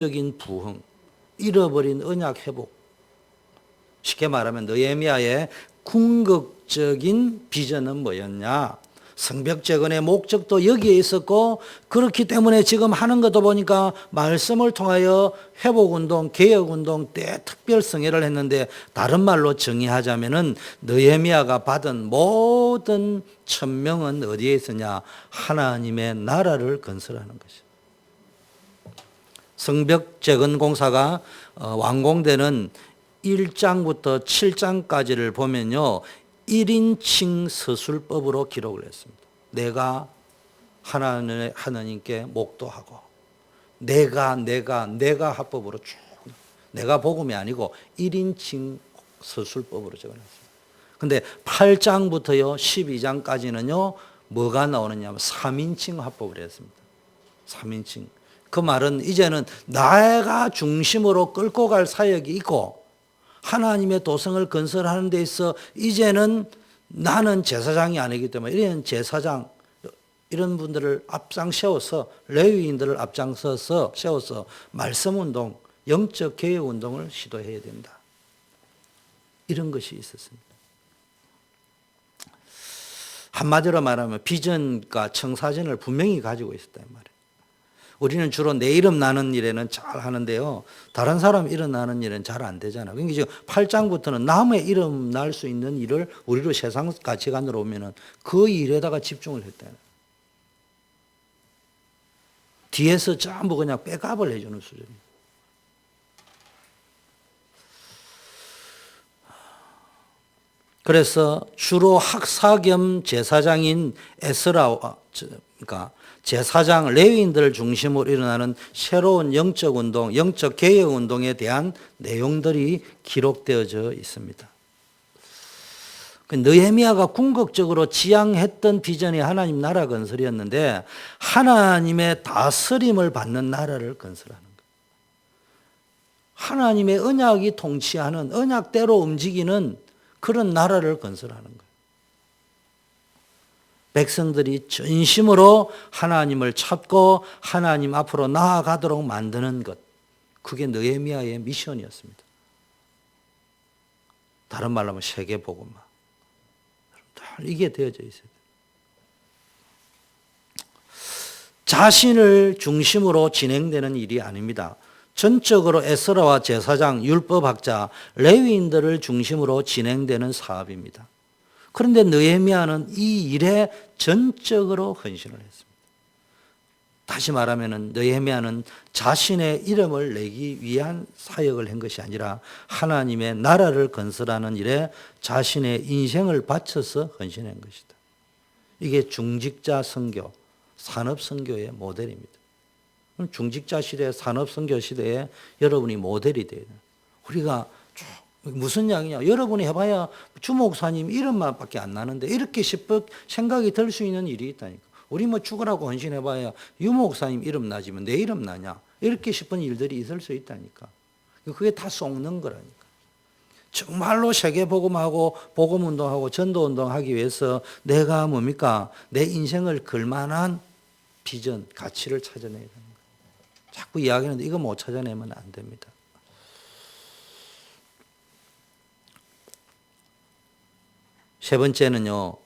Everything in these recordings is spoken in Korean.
적인 부흥, 잃어버린 언약 회복. 쉽게 말하면 느헤미야의 궁극적인 비전은 뭐였냐? 성벽 재건의 목적도 여기에 있었고, 그렇기 때문에 지금 하는 것도 보니까 말씀을 통하여 회복운동, 개혁운동 때 특별성회를 했는데, 다른 말로 정의하자면은 느헤미야가 받은 모든 천명은 어디에 있었냐? 하나님의 나라를 건설하는 것이죠. 성벽 재건 공사가 완공되는 1장부터 7장까지를 보면요, 1인칭 서술법으로 기록을 했습니다. 내가 하나님께 목도하고, 내가 합법으로 쭉, 내가 복음이 아니고 1인칭 서술법으로 적어놨습니다. 근데 8장부터요 12장까지는요 뭐가 나오느냐 하면 3인칭 화법을 했습니다. 3인칭. 그 말은 이제는 내가 중심으로 끌고 갈 사역이 있고, 하나님의 도성을 건설하는 데 있어 이제는 나는 제사장이 아니기 때문에 이런 제사장, 이런 분들을 앞장 세워서, 레위인들을 앞장서서 세워서 말씀운동, 영적 개혁운동을 시도해야 된다. 이런 것이 있었습니다. 한마디로 말하면 비전과 청사진을 분명히 가지고 있었단 말이에요. 우리는 주로 내 이름 나는 일에는 잘 하는데요, 다른 사람 이름 나는 일은 잘 안 되잖아요. 그러니까 지금 8장부터는 남의 이름 날 수 있는 일을 우리로 세상 가치관으로 오면은 그 일에다가 집중을 했다는. 뒤에서 전부 그냥 백업을 해주는 수준입니다. 그래서 주로 학사 겸 제사장인 에스라와, 그러니까 제사장 레위인들을 중심으로 일어나는 새로운 영적 운동, 영적 개혁 운동에 대한 내용들이 기록되어져 있습니다. 느헤미야가 궁극적으로 지향했던 비전이 하나님 나라 건설이었는데, 하나님의 다스림을 받는 나라를 건설하는 거예요. 하나님의 언약이 통치하는, 언약대로 움직이는 그런 나라를 건설하는 거예요. 백성들이 전심으로 하나님을 찾고 하나님 앞으로 나아가도록 만드는 것, 그게 느헤미야의 미션이었습니다. 다른 말로 하면 세계복음화. 이게 되어져 있어요. 자신을 중심으로 진행되는 일이 아닙니다. 전적으로 에스라와 제사장, 율법학자, 레위인들을 중심으로 진행되는 사업입니다. 그런데 느헤미야는 이 일에 전적으로 헌신을 했습니다. 다시 말하면 느헤미야는 자신의 이름을 내기 위한 사역을 한 것이 아니라 하나님의 나라를 건설하는 일에 자신의 인생을 바쳐서 헌신한 것이다. 이게 중직자 선교, 산업 선교의 모델입니다. 중직자 시대, 산업 선교 시대에 여러분이 모델이 돼야 돼요. 우리가 무슨 이야기냐? 여러분이 해봐야 주목사님 이름만 밖에 안 나는데 이렇게 생각이 들 수 있는 일이 있다니까. 우리 뭐 죽으라고 헌신해봐야 유목사님 이름 나지만 내 이름 나냐? 이렇게 싶은 일들이 있을 수 있다니까. 그게 다 속는 거라니까. 정말로 세계복음하고 복음운동하고 전도운동하기 위해서 내가 뭡니까? 내 인생을 걸만한 비전, 가치를 찾아내야 되는 거예요. 자꾸 이야기하는데 이거 못 찾아내면 안 됩니다. 세 번째는요,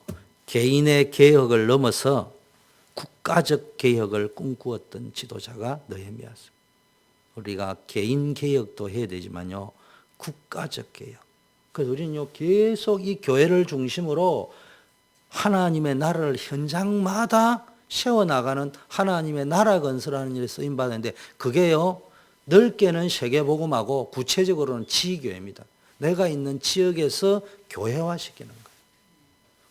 개인의 개혁을 넘어서 국가적 개혁을 꿈꾸었던 지도자가 느헤미야였습니다. 우리가 개인 개혁도 해야 되지만요, 국가적 개혁. 그래서 우리는요, 계속 이 교회를 중심으로 하나님의 나라를 현장마다 세워나가는 하나님의 나라 건설하는 일에 쓰임받았는데, 그게요, 넓게는 세계복음하고 구체적으로는 지교회입니다. 내가 있는 지역에서 교회화시키는 거예요.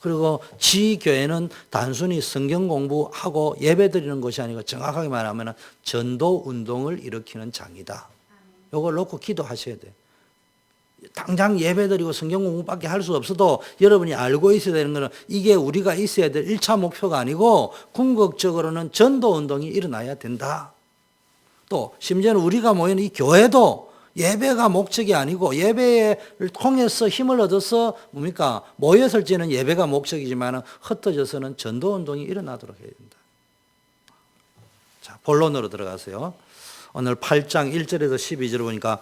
그리고 지교회는 단순히 성경 공부하고 예배 드리는 것이 아니고 정확하게 말하면 전도 운동을 일으키는 장이다. 이걸 놓고 기도하셔야 돼요. 당장 예배 드리고 성경 공부밖에 할 수 없어도 여러분이 알고 있어야 되는 것은 이게 우리가 있어야 될 1차 목표가 아니고 궁극적으로는 전도 운동이 일어나야 된다. 또 심지어는 우리가 모이는 이 교회도 예배가 목적이 아니고 예배를 통해서 힘을 얻어서 뭡니까? 모였을 때는 예배가 목적이지만 흩어져서는 전도운동이 일어나도록 해야 된다. 자, 본론으로 들어가세요. 오늘 8장 1절에서 12절을 보니까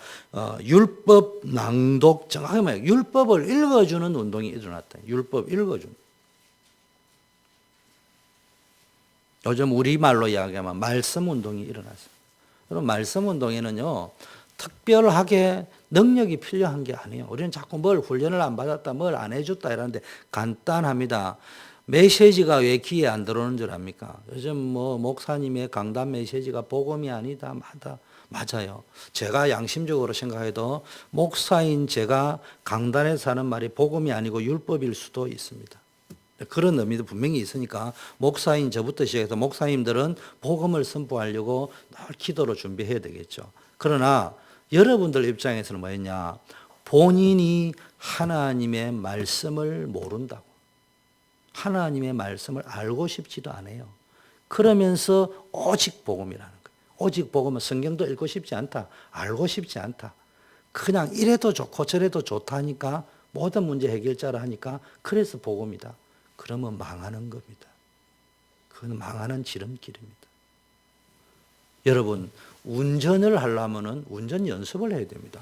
율법 낭독, 정확히 말해요. 율법을 읽어주는 운동이 일어났다. 율법 읽어주는. 요즘 우리말로 이야기하면 말씀 운동이 일어났어요. 그럼 말씀 운동에는요, 특별하게 능력이 필요한 게 아니에요. 우리는 자꾸 뭘 훈련을 안 받았다, 뭘 안 해줬다 이러는데 간단합니다. 메시지가 왜 귀에 안 들어오는 줄 압니까? 요즘 뭐 목사님의 강단 메시지가 복음이 아니다, 맞아요. 제가 양심적으로 생각해도 목사인 제가 강단에서 하는 말이 복음이 아니고 율법일 수도 있습니다. 그런 의미도 분명히 있으니까 목사인 저부터 시작해서 목사님들은 복음을 선포하려고 늘 기도로 준비해야 되겠죠. 그러나 여러분들 입장에서는 뭐였냐? 본인이 하나님의 말씀을 모른다고. 하나님의 말씀을 알고 싶지도 않아요. 그러면서 오직 복음이라는 거예요. 오직 복음은 성경도 읽고 싶지 않다. 알고 싶지 않다. 그냥 이래도 좋고 저래도 좋다니까 모든 문제 해결자라 하니까 그래서 복음이다. 그러면 망하는 겁니다. 그건 망하는 지름길입니다. 여러분, 운전을 하려면 운전 연습을 해야 됩니다.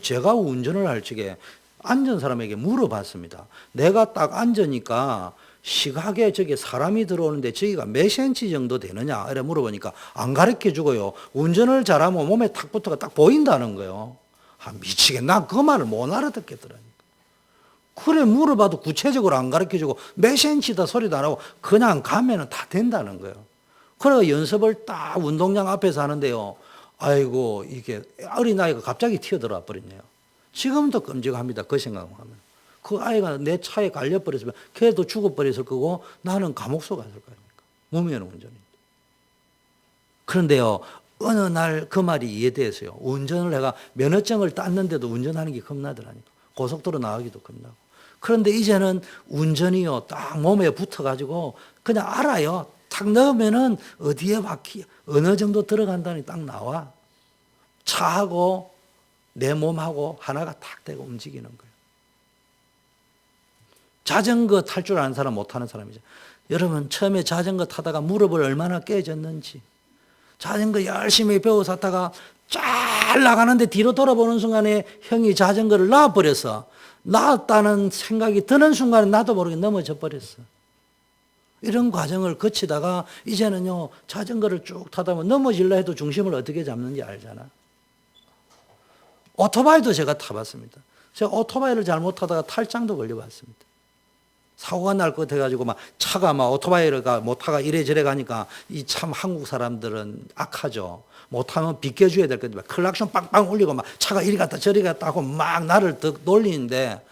제가 운전을 할 적에 앉은 사람에게 물어봤습니다. 내가 딱 앉으니까 시각에 저기 사람이 들어오는데 저기가 몇 센치 정도 되느냐 이래 물어보니까 안 가르쳐 주고요. 운전을 잘하면 몸에 탁 붙어가 딱 보인다는 거예요. 미치겠나? 그 말을 못 알아듣겠더라니까. 그래 물어봐도 구체적으로 안 가르쳐 주고 몇 센치다 소리도 안 하고 그냥 가면은 다 된다는 거예요. 그래서 연습을 딱 운동장 앞에서 하는데요. 아이고 이게 어린아이가 갑자기 튀어들어와 버렸네요. 지금도 끔찍합니다. 그 생각만 하면. 그 아이가 내 차에 갈려버렸으면 걔도 죽어버렸을 거고 나는 감옥 속 갔을 거 아닙니까? 무면 운전인데. 그런데요. 어느 날 그 말이 이해돼서요. 운전을 해가 면허증을 땄는데도 운전하는 게 겁나더라니까. 고속도로 나가기도 겁나고. 그런데 이제는 운전이요. 딱 몸에 붙어가지고 그냥 알아요. 탁 넣으면은 어디에 바퀴, 어느 정도 들어간다니 딱 나와. 차하고 내 몸하고 하나가 탁 되고 움직이는 거예요. 자전거 탈 줄 아는 사람 못 타는 사람이죠. 여러분 처음에 자전거 타다가 무릎을 얼마나 깨졌는지 자전거 열심히 배워서 타다가 쫙 나가는데 뒤로 돌아보는 순간에 형이 자전거를 놔버려서 놨다는 생각이 드는 순간에 나도 모르게 넘어져 버렸어. 이런 과정을 거치다가 이제는요 자전거를 쭉 타다 보면 넘어질라 해도 중심을 어떻게 잡는지 알잖아. 오토바이도 제가 타봤습니다. 제가 오토바이를 잘못 타다가 탈장도 걸려봤습니다. 사고가 날 것 같아가지고 막 차가 막 오토바이를 못 타가 이래저래 가니까 이 참 한국 사람들은 악하죠. 못하면 비껴줘야 될 건데 클락션 빵빵 울리고 막 차가 이리 갔다 저리 갔다 하고 막 나를 더 놀리는데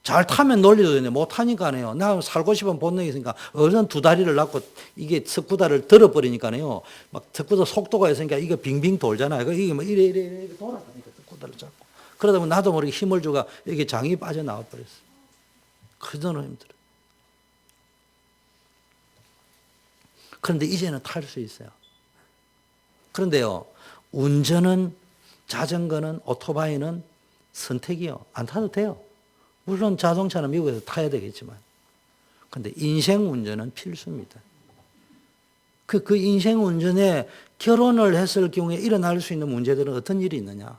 잘 타면 논리도 되는데 못 타니까요. 나 살고 싶은 본능이 있으니까 어른 두 다리를 놨고 이게 스쿠터를 들어버리니까요. 막 스쿠터 속도가 있으니까 이거 빙빙 돌잖아요. 이게 막 이래 돌아가니까 스쿠터를 잡고 그러다 보면 나도 모르게 힘을 주가 이게 장이 빠져나와 버렸어. 그전은 힘들어. 그런데 이제는 탈 수 있어요. 그런데요, 운전은 자전거는 오토바이는 선택이요. 안 타도 돼요. 물론 자동차는 미국에서 타야 되겠지만. 그런데 인생 운전은 필수입니다. 그 인생 운전에 결혼을 했을 경우에 일어날 수 있는 문제들은 어떤 일이 있느냐?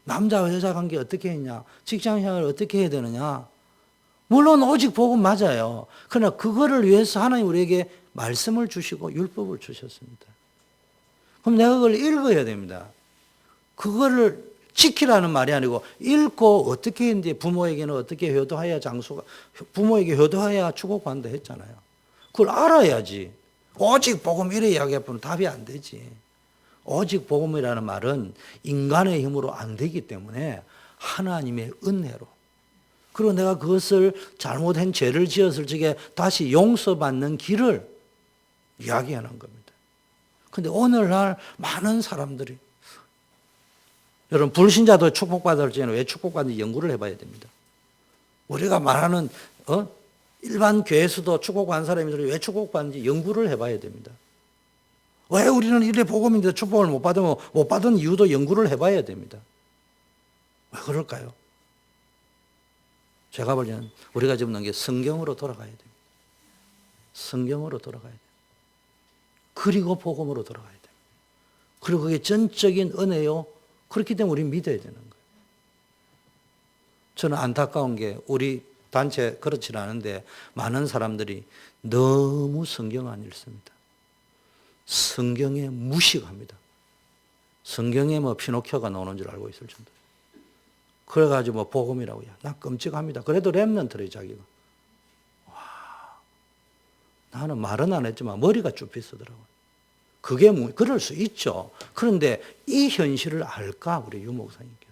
남자와 여자 관계 어떻게 했냐? 직장 생활을 어떻게 해야 되느냐? 물론 오직 복음 맞아요. 그러나 그거를 위해서 하나님 우리에게 말씀을 주시고 율법을 주셨습니다. 그럼 내가 그걸 읽어야 됩니다. 그거를 지키라는 말이 아니고 읽고 어떻게 했는지 부모에게는 어떻게 효도해야 장수가 부모에게 효도해야 축복받는다 했잖아요. 그걸 알아야지. 오직 복음 이래 이야기하면 답이 안 되지. 오직 복음이라는 말은 인간의 힘으로 안 되기 때문에 하나님의 은혜로 그리고 내가 그것을 잘못한 죄를 지었을 적에 다시 용서받는 길을 이야기하는 겁니다. 그런데 오늘날 많은 사람들이 여러분 불신자도 축복받을 적에는 왜 축복받는지 연구를 해봐야 됩니다. 우리가 말하는 일반 교회에서도 축복받는 사람들이 왜 축복받는지 연구를 해봐야 됩니다. 왜 우리는 이래 복음인데 축복을 못 받으면 못 받은 이유도 연구를 해봐야 됩니다. 왜 그럴까요? 제가 볼 때는 우리가 지금 넣은 게 성경으로 돌아가야 됩니다. 성경으로 돌아가야 돼요. 그리고 복음으로 돌아가야 돼요. 그리고 그게 전적인 은혜요. 그렇기 때문에 우리는 믿어야 되는 거예요. 저는 안타까운 게 우리 단체 그렇지 않은데 많은 사람들이 너무 성경 안 읽습니다. 성경에 무식합니다. 성경에 뭐 피노키오가 나오는 줄 알고 있을 정도. 그래가지고 뭐 복음이라고 나 끔찍합니다. 그래도 렘넌트래 자기가. 와, 나는 말은 안 했지만 머리가 쭈뼛 쓰더라고요. 그게 그럴 수 있죠. 그런데 이 현실을 알까 우리 유 목사님께서.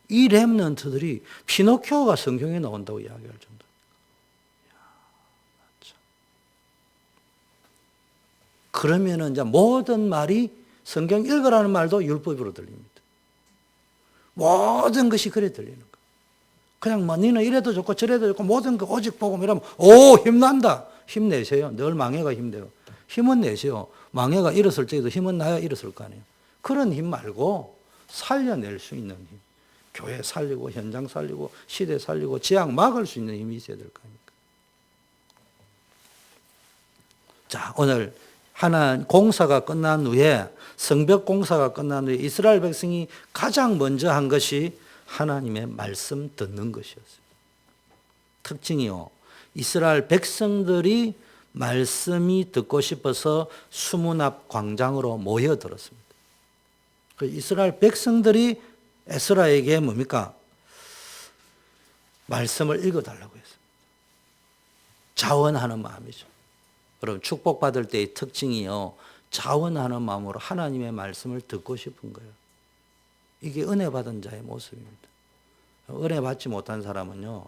이 렘넌트들이 피노키오가 성경에 나온다고 이야기할 정도. 그러면은 이제 모든 말이 성경 읽으라는 말도 율법으로 들립니다. 모든 것이 그래 들리는 거예요. 그냥 뭐 니는 이래도 좋고 저래도 좋고 모든 거 오직 복음 이러면 오 힘난다. 힘내세요. 늘 망해가 힘내요. 힘은 내세요. 망해가 일었을 때에도 힘은 나야 일었을 거 아니에요. 그런 힘 말고 살려낼 수 있는 힘. 교회 살리고 현장 살리고 시대 살리고 재앙 막을 수 있는 힘이 있어야 될 거 아닙니까? 자, 오늘 하나 공사가 끝난 후에 성벽 공사가 끝난 후에 이스라엘 백성이 가장 먼저 한 것이 하나님의 말씀 듣는 것이었어요. 특징이요. 이스라엘 백성들이 말씀이 듣고 싶어서 수문 앞 광장으로 모여들었습니다. 이스라엘 백성들이 에스라에게 뭡니까? 말씀을 읽어달라고 했습니다. 자원하는 마음이죠. 여러분 축복받을 때의 특징이요. 자원하는 마음으로 하나님의 말씀을 듣고 싶은 거예요. 이게 은혜 받은 자의 모습입니다. 은혜 받지 못한 사람은요.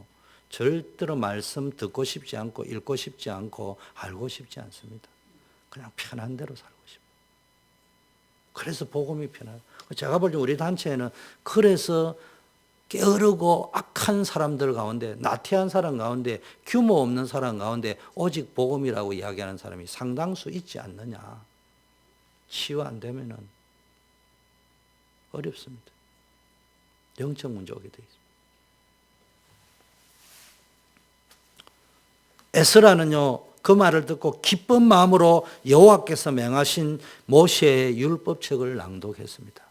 절대로 말씀 듣고 싶지 않고 읽고 싶지 않고 알고 싶지 않습니다. 그냥 편한 대로 살고 싶어요. 그래서 복음이 편해요. 제가 볼 때 우리 단체에는 그래서 게으르고 악한 사람들 가운데 나태한 사람 가운데 규모 없는 사람 가운데 오직 복음이라고 이야기하는 사람이 상당수 있지 않느냐. 치유 안 되면은 어렵습니다. 영적 문제 오게 돼 있습니다. 에스라는요 그 말을 듣고 기쁜 마음으로 여호와께서 명하신 모세의 율법책을 낭독했습니다.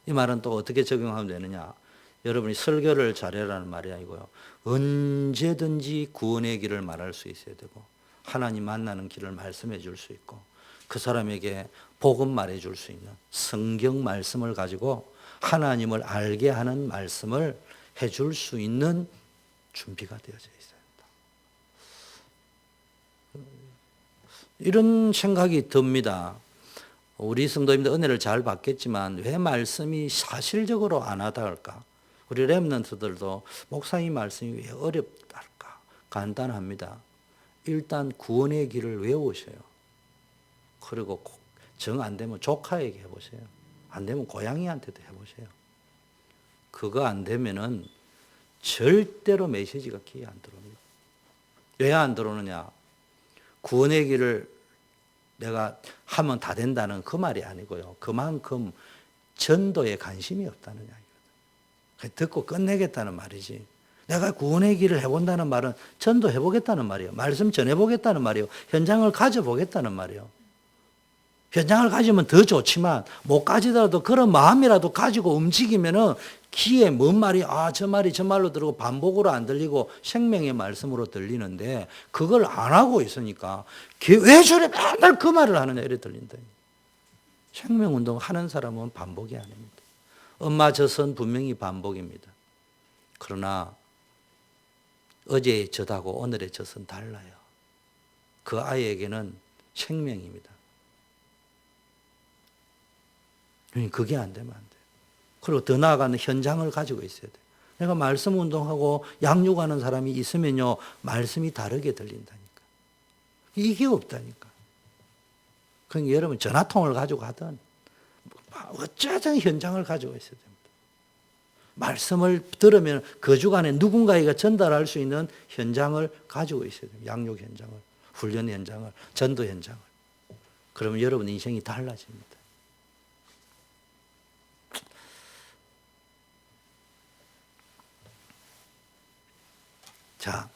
이 말은 또 어떻게 적용하면 되느냐? 여러분이 설교를 잘해라는 말이 아니고요. 언제든지 구원의 길을 말할 수 있어야 되고 하나님 만나는 길을 말씀해 줄 수 있고 그 사람에게 복음 말해 줄 수 있는 성경 말씀을 가지고 하나님을 알게 하는 말씀을 해 줄 수 있는 준비가 되어져 있어야 된다. 이런 생각이 듭니다. 우리 성도님들 은혜를 잘 받겠지만 왜 말씀이 사실적으로 안 하달까? 우리 렘넌트들도 목사님 말씀이 왜 어렵달까? 간단합니다. 일단 구원의 길을 외우셔요. 그리고 정 안 되면 조카에게 해보세요. 안 되면 고양이한테도 해보세요. 그거 안 되면은 절대로 메시지가 귀에 안 들어옵니다. 왜 안 들어오느냐? 구원의 길을 내가 하면 다 된다는 그 말이 아니고요. 그만큼 전도에 관심이 없다는 이야기거든요. 듣고 끝내겠다는 말이지. 내가 구원의 길을 해본다는 말은 전도해보겠다는 말이에요. 말씀 전해보겠다는 말이에요. 현장을 가져보겠다는 말이에요. 현장을 가지면 더 좋지만 못 가지더라도 그런 마음이라도 가지고 움직이면은 귀에 뭔 말이 저 말이 저 말로 들고 반복으로 안 들리고 생명의 말씀으로 들리는데 그걸 안 하고 있으니까 왜 저래 맨날 그 말을 하느냐 이래 들린다. 생명운동 하는 사람은 반복이 아닙니다. 엄마 젖은 분명히 반복입니다. 그러나 어제의 젖하고 오늘의 젖은 달라요. 그 아이에게는 생명입니다. 그게 안 되면 안 돼요. 그리고 더 나아가는 현장을 가지고 있어야 돼요. 내가 말씀 운동하고 양육하는 사람이 있으면요, 말씀이 다르게 들린다니까. 이게 없다니까. 그러니까 여러분 전화통을 가지고 하든 어쩌든 현장을 가지고 있어야 됩니다. 말씀을 들으면 그 주간에 누군가에게 전달할 수 있는 현장을 가지고 있어야 됩니다. 양육 현장을, 훈련 현장을, 전도 현장을. 그러면 여러분 인생이 달라집니다. 자,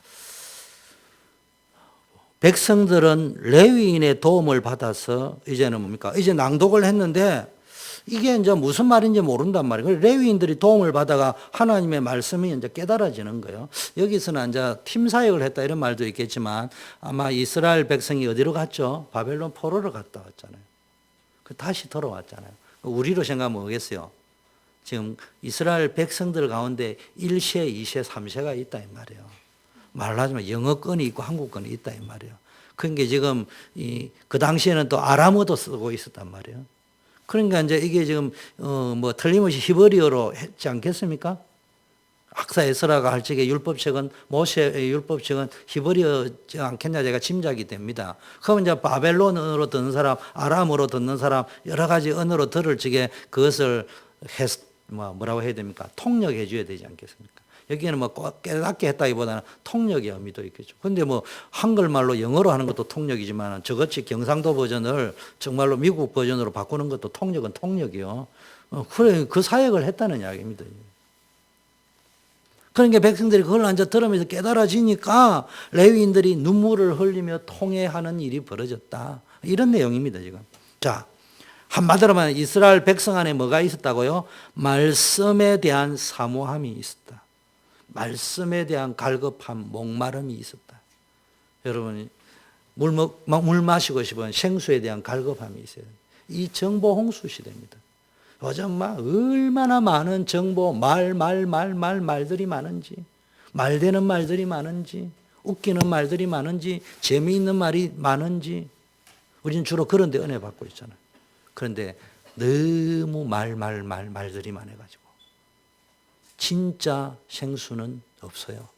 백성들은 레위인의 도움을 받아서 이제는 뭡니까? 이제 낭독을 했는데 이게 이제 무슨 말인지 모른단 말이에요. 레위인들이 도움을 받아가 하나님의 말씀이 이제 깨달아지는 거예요. 여기서는 이제 팀 사역을 했다 이런 말도 있겠지만 아마 이스라엘 백성이 어디로 갔죠? 바벨론 포로로 갔다 왔잖아요. 다시 돌아왔잖아요. 우리로 생각하면 뭐겠어요? 지금 이스라엘 백성들 가운데 1세, 2세, 3세가 있다 이 말이에요. 말하자면 영어권이 있고 한국권이 있다 이 말이에요. 그러니까 지금 그 당시에는 또 아람어도 쓰고 있었단 말이에요. 그러니까 이제 이게 지금 뭐 틀림없이 히브리어로 했지 않겠습니까? 악사에스라가 할 적에 율법책은 모세의 율법책은 히브리어지 않겠냐 제가 짐작이 됩니다. 그러면 이제 바벨론 언어로 듣는 사람, 아람어로 듣는 사람 여러 가지 언어로 들을 적에 그것을 뭐라고 해야 됩니까? 통역해 줘야 되지 않겠습니까? 여기에는 뭐 깨닫게 했다기보다는 통역의 의미도 있겠죠. 근데 뭐 한글말로 영어로 하는 것도 통역이지만 저같이 경상도 버전을 정말로 미국 버전으로 바꾸는 것도 통역은 통역이요. 그래 그 사역을 했다는 이야기입니다. 그러니까 백성들이 그걸 앉아 들으면서 깨달아지니까 레위인들이 눈물을 흘리며 통회하는 일이 벌어졌다. 이런 내용입니다, 지금. 자, 한마디로 말하면 이스라엘 백성 안에 뭐가 있었다고요? 말씀에 대한 사모함이 있었다. 말씀에 대한 갈급함, 목마름이 있었다. 여러분, 물 마시고 싶은 생수에 대한 갈급함이 있어요. 이 정보 홍수 시대입니다. 요즘 막 얼마나 많은 정보, 말들이 많은지, 말되는 말들이 많은지, 웃기는 말들이 많은지, 재미있는 말이 많은지, 우리는 주로 그런 데 은혜 받고 있잖아요. 그런데 너무 말들이 많아가지고 진짜 생수는 없어요.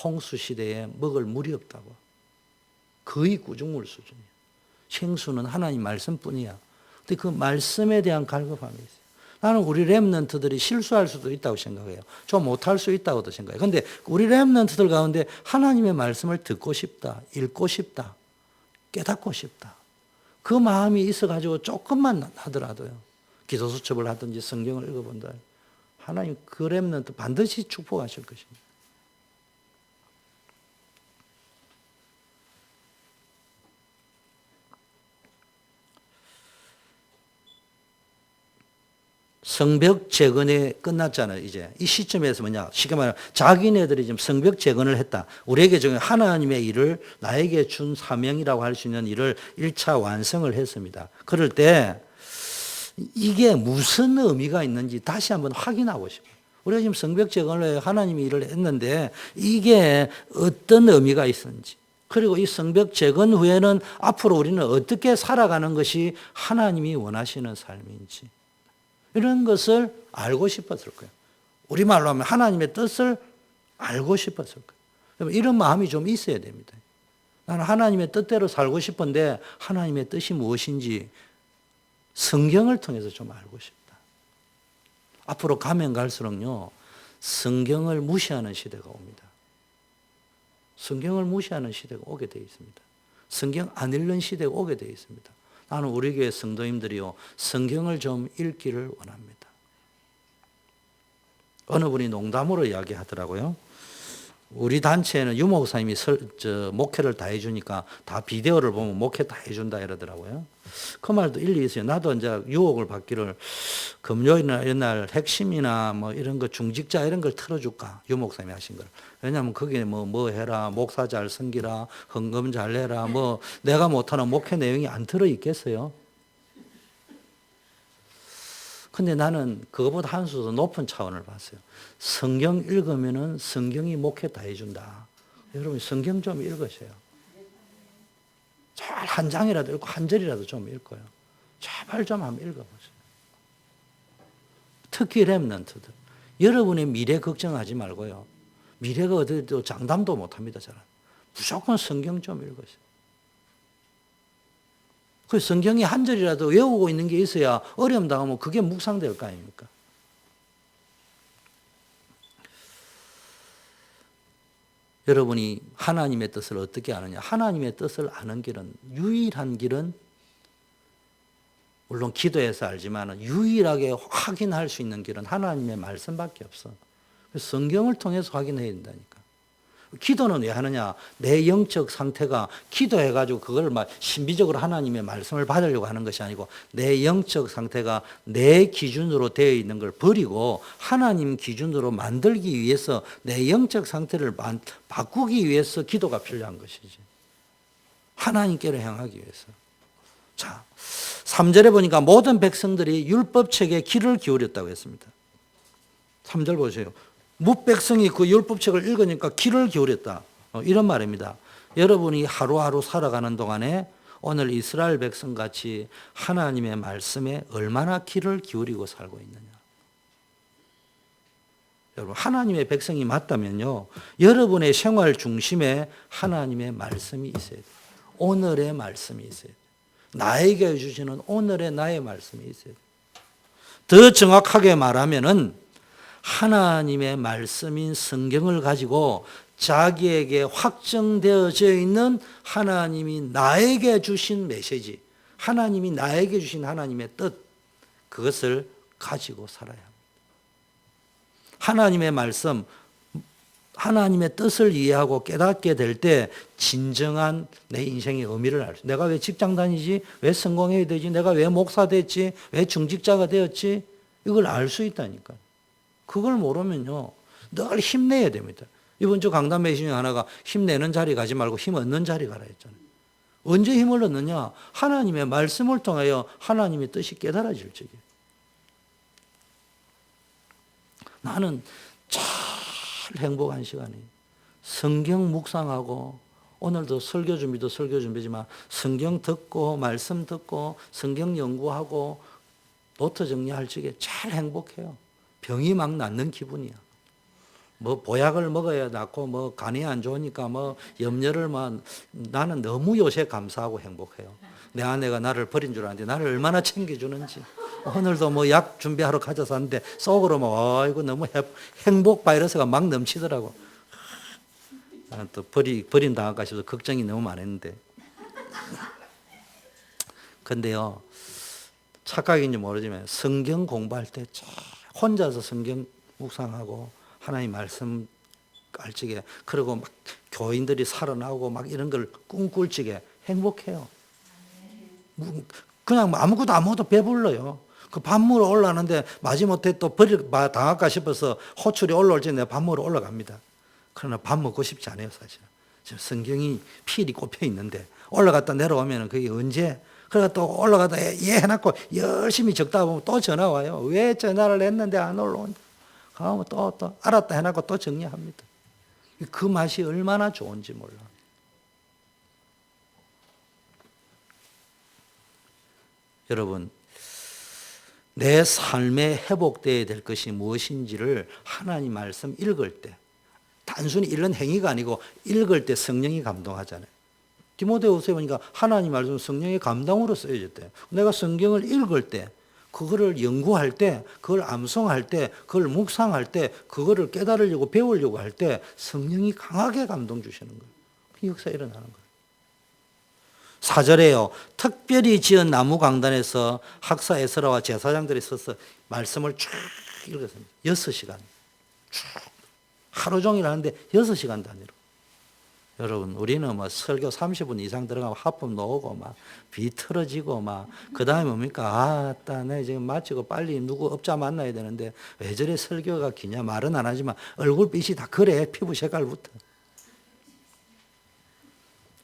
홍수 시대에 먹을 물이 없다고. 거의 구중물 수준이에요. 생수는 하나님 말씀뿐이야. 근데 그 말씀에 대한 갈급함이 있어요. 나는 우리 렘넌트들이 실수할 수도 있다고 생각해요. 좀 못할 수 있다고도 생각해요. 그런데 우리 렘넌트들 가운데 하나님의 말씀을 듣고 싶다, 읽고 싶다, 깨닫고 싶다. 그 마음이 있어가지고 조금만 하더라도요. 기도 수첩을 하든지 성경을 읽어본다. 하나님 그 렘넌트 반드시 축복하실 것입니다. 성벽 재건이 끝났잖아요, 이제. 이 시점에서 뭐냐. 쉽게 말하면 자기네들이 지금 성벽 재건을 했다. 우리에게 지금 하나님의 일을 나에게 준 사명이라고 할 수 있는 일을 1차 완성을 했습니다. 그럴 때 이게 무슨 의미가 있는지 다시 한번 확인하고 싶어요. 우리가 지금 성벽 재건을 하나님의 일을 했는데 이게 어떤 의미가 있었는지. 그리고 이 성벽 재건 후에는 앞으로 우리는 어떻게 살아가는 것이 하나님이 원하시는 삶인지. 이런 것을 알고 싶었을 거예요. 우리말로 하면 하나님의 뜻을 알고 싶었을 거예요. 이런 마음이 좀 있어야 됩니다. 나는 하나님의 뜻대로 살고 싶은데 하나님의 뜻이 무엇인지 성경을 통해서 좀 알고 싶다. 앞으로 가면 갈수록요, 성경을 무시하는 시대가 옵니다. 성경을 무시하는 시대가 오게 되어 있습니다. 성경 안 읽는 시대가 오게 되어 있습니다. 나는 우리 교회 성도님들이요, 성경을 좀 읽기를 원합니다. 어느 분이 농담으로 이야기하더라고요. 우리 단체에는 유 목사님이 목회를 다 해주니까 다 비디오를 보면 목회 다 해준다 이러더라고요. 그 말도 일리 있어요. 나도 이제 유혹을 받기를 금요일이나 이런 날 핵심이나 뭐 이런 거 중직자 이런 걸 틀어줄까? 유 목사님이 하신 걸. 왜냐하면 거기에 뭐 해라, 목사 잘 섬기라, 헌금 잘 내라, 뭐 내가 못하는 목회 내용이 안 들어있겠어요? 근데 나는 그거보다 한 수 더 높은 차원을 봤어요. 성경 읽으면은 성경이 목회 다 해준다. 여러분 성경 좀 읽으세요. 잘 한 장이라도 읽고 한 절이라도 좀 읽어요. 제발 좀 한번 읽어보세요. 특히 렘넌트들. 여러분의 미래 걱정하지 말고요. 미래가 어디도 장담도 못합니다. 저는. 무조건 성경 좀 읽으세요. 그 성경이 한 절이라도 외우고 있는 게 있어야 어려움 당하면 그게 묵상될 거 아닙니까? 여러분이 하나님의 뜻을 어떻게 아느냐? 하나님의 뜻을 아는 길은, 유일한 길은, 물론 기도해서 알지만 유일하게 확인할 수 있는 길은 하나님의 말씀밖에 없어. 성경을 통해서 확인해야 된다니까. 기도는 왜 하느냐? 내 영적 상태가 기도해가지고 그걸 막 신비적으로 하나님의 말씀을 받으려고 하는 것이 아니고 내 영적 상태가 내 기준으로 되어 있는 걸 버리고 하나님 기준으로 만들기 위해서 내 영적 상태를 바꾸기 위해서 기도가 필요한 것이지. 하나님께로 향하기 위해서. 자, 3절에 보니까 모든 백성들이 율법책에 귀를 기울였다고 했습니다. 3절 보세요. 뭇백성이 그 율법책을 읽으니까 귀를 기울였다. 이런 말입니다. 여러분이 하루하루 살아가는 동안에 오늘 이스라엘 백성같이 하나님의 말씀에 얼마나 귀를 기울이고 살고 있느냐. 여러분, 하나님의 백성이 맞다면요, 여러분의 생활 중심에 하나님의 말씀이 있어야 돼요. 오늘의 말씀이 있어야 돼요. 나에게 주시는 오늘의 나의 말씀이 있어야 돼요. 더 정확하게 말하면은 하나님의 말씀인 성경을 가지고 자기에게 확정되어져 있는 하나님이 나에게 주신 메시지, 하나님이 나에게 주신 하나님의 뜻, 그것을 가지고 살아야 합니다. 하나님의 말씀, 하나님의 뜻을 이해하고 깨닫게 될 때 진정한 내 인생의 의미를 알 수. 내가 왜 직장 다니지? 왜 성공해야 되지? 내가 왜 목사 됐지? 왜 중직자가 되었지? 이걸 알 수 있다니까. 그걸 모르면요, 늘 힘내야 됩니다. 이번 주 강단 메시지 중에 하나가 힘내는 자리 가지 말고 힘 얻는 자리 가라 했잖아요. 언제 힘을 얻느냐? 하나님의 말씀을 통하여 하나님의 뜻이 깨달아질 적이에요. 나는 참 행복한 시간이에요. 성경 묵상하고, 오늘도 설교 준비도 설교 준비지만 성경 듣고 말씀 듣고 성경 연구하고 노트 정리할 적에 잘 행복해요. 병이 막 낫는 기분이야. 뭐 보약을 먹어야 낫고 뭐 간이 안 좋으니까 뭐 염려를 나는 너무 요새 감사하고 행복해요. 내 아내가 나를 버린 줄 알았는데 나를 얼마나 챙겨주는지. 오늘도 뭐 약 준비하러 가져서 왔는데 속으로 막 아이고 너무 행복 바이러스가 막 넘치더라고. 또 버림 당할까 싶어서 걱정이 너무 많았는데. 근데요, 착각인지 모르지만 성경 공부할 때 혼자서 성경 묵상하고 하나님 말씀 알 적에, 그리고 막 교인들이 살아나오고 막 이런 걸 꿈꿀 적에 행복해요. 그냥 아무것도 안 먹어도 배불러요. 그 밥 먹으러 올라가는데 마지못해 또 당할까 싶어서 호출이 올라올 때 내가 밥 먹으러 올라갑니다. 그러나 밥 먹고 싶지 않아요, 사실. 지금 성경이 필이 꼽혀 있는데 올라갔다 내려오면 그게 언제? 그러다 또 올라가다 해놨고 열심히 적다 보면 또 전화 와요. 왜 전화를 했는데 안 올라온다. 그러면 또 알았다 해놨고 또 정리합니다. 그 맛이 얼마나 좋은지 몰라. 여러분, 내 삶에 회복되어야 될 것이 무엇인지를 하나님 말씀 읽을 때, 단순히 읽는 행위가 아니고 읽을 때 성령이 감동하잖아요. 디모데후서에 보니까 하나님 말씀 성령의 감동으로 쓰여졌대요. 내가 성경을 읽을 때, 그거를 연구할 때, 그걸 암송할 때, 그걸 묵상할 때, 그거를 깨달으려고 배우려고 할 때 성령이 강하게 감동 주시는 거예요. 그 역사가 일어나는 거예요. 4절에요. 특별히 지은 나무 강단에서 학사 에스라와 제사장들이 서서 말씀을 쭉 읽었습니다. 6시간. 쭉. 하루 종일 하는데 6시간 단위로. 여러분, 우리는 뭐 설교 30분 이상 들어가면 하품 나오고 막 비틀어지고 막, 그 다음에 뭡니까? 내 지금 마치고 빨리 누구 업자 만나야 되는데 왜 저래 설교가 기냐? 말은 안 하지만 얼굴빛이 다 그래. 피부 색깔부터.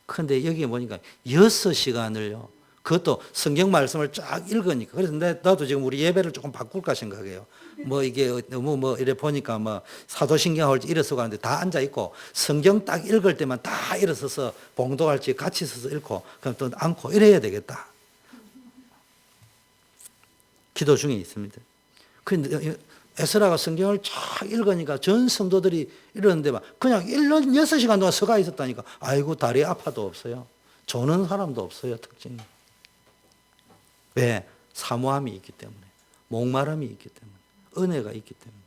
근데 여기 보니까 6시간을요. 그것도 성경 말씀을 쫙 읽으니까. 그래서 나도 지금 우리 예배를 조금 바꿀까 생각해요. 뭐 이게 너무 이래 보니까 사도신경을 일어서고 하는데 다 앉아있고 성경 딱 읽을 때만 다 일어서서 봉독할지 같이 서서 읽고 그럼 또 앉고 이래야 되겠다. 기도 중에 있습니다. 근데 에스라가 성경을 쫙 읽으니까 전 성도들이 이러는데 그냥 6시간 동안 서가 있었다니까. 아이고, 다리 아파도 없어요. 조는 사람도 없어요, 특징이. 왜? 사모함이 있기 때문에. 목마름이 있기 때문에. 은혜가 있기 때문에.